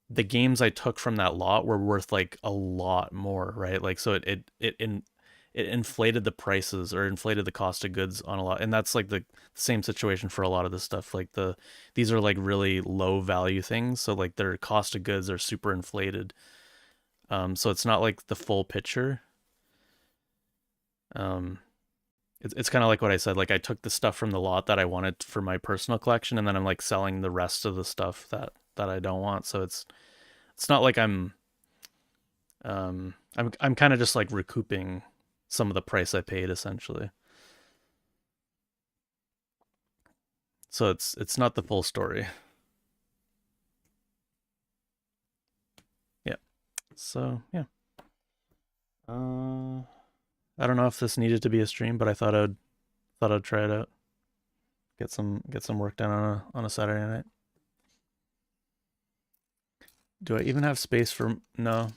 the games I took from that lot were worth like a lot more, right? Like so it inflated the prices or inflated the cost of goods on a lot. And that's like the same situation for a lot of this stuff. Like these are like really low value things, so like their cost of goods are super inflated. So it's not like the full picture. Um it's kind of like what I said. Like I took the stuff from the lot that I wanted for my personal collection, and then I'm like selling the rest of the stuff that I don't want. So it's not like I'm kind of just like recouping some of the price I paid essentially. So it's not the full story. Yeah. So yeah. I don't know if this needed to be a stream, but I thought I'd try it out. Get some work done on a Saturday night. Do I even have space for no?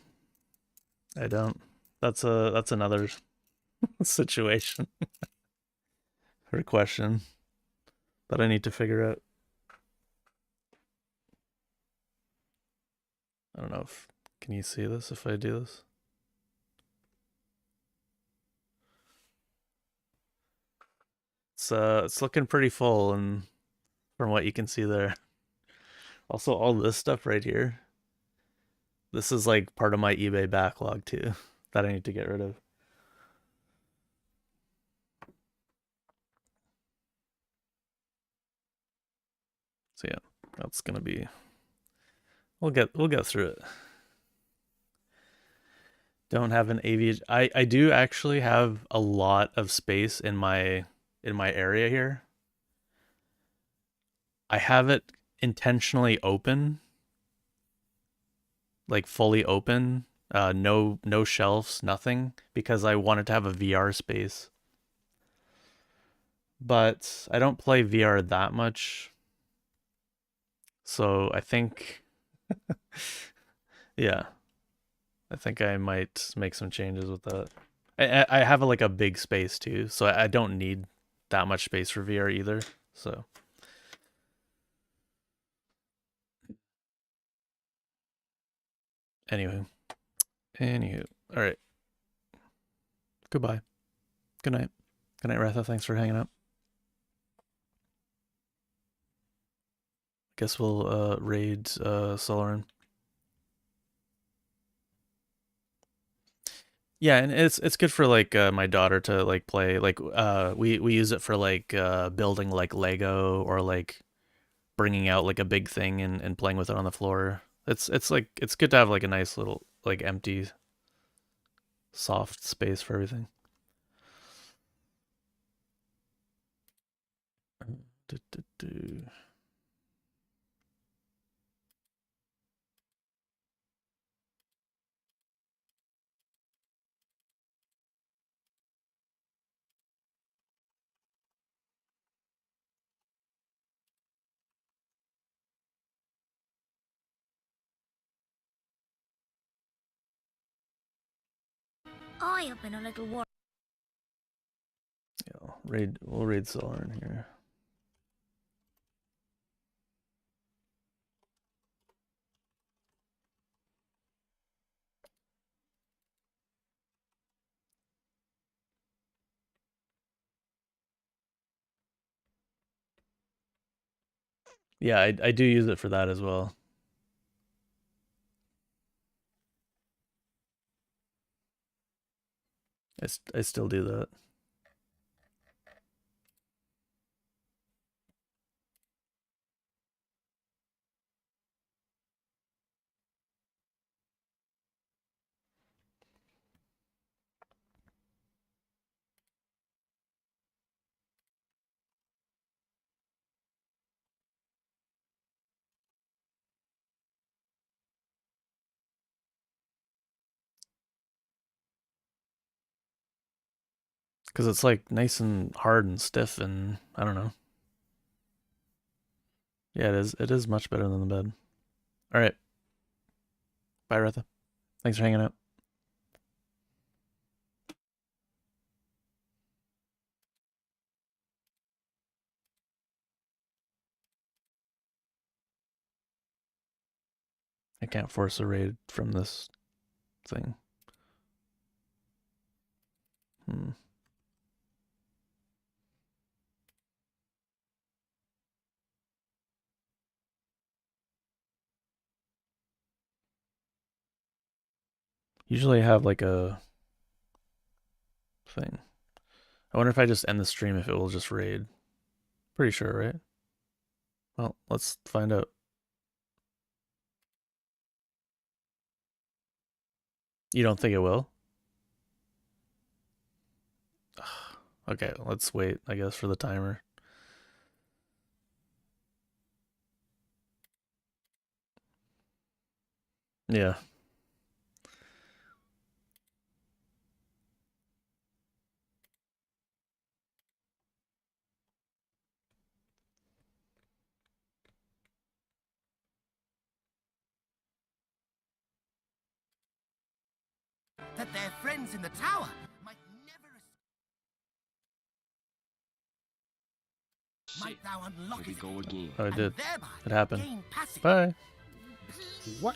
I don't. That's another situation or question that I need to figure out. I don't know if can you see this if I do this? It's looking pretty full and from what you can see there. Also all this stuff right here. This is like part of my eBay backlog too that I need to get rid of. So yeah, that's gonna be we'll get through it. Don't have an AV. I do actually have a lot of space in my area here. I have it intentionally open, like fully open. No shelves, nothing, because I wanted to have a VR space. But I don't play VR that much. So I think yeah, I think I might make some changes with that. I have like a big space too, so I don't need that much space for VR either. So anyway, all right. Goodbye. Good night. Good night, Retha. Thanks for hanging out. Guess we'll raid Solarin. Yeah, and it's good for like my daughter to like play like we use it for like building like Lego or like bringing out like a big thing and playing with it on the floor. It's like it's good to have like a nice little like empty soft space for everything. Do, do, do. I have been a little worried. Yeah, we'll raid Solarin here. Yeah, I do use it for that as well. I still do that. Because it's like nice and hard and stiff, and I don't know. Yeah, it is. It is much better than the bed. All right. Bye, Retha. Thanks for hanging out. I can't force a raid from this thing. Hmm. Usually I have like a thing. I wonder if I just end the stream if it will just raid. Pretty sure, right? Well, let's find out. You don't think it will? Okay, let's wait, I guess, for the timer. Yeah. That their friends in the tower might never might thou unlock it Go again. Oh, it did. and thereby It happened. gain passage. Bye. What?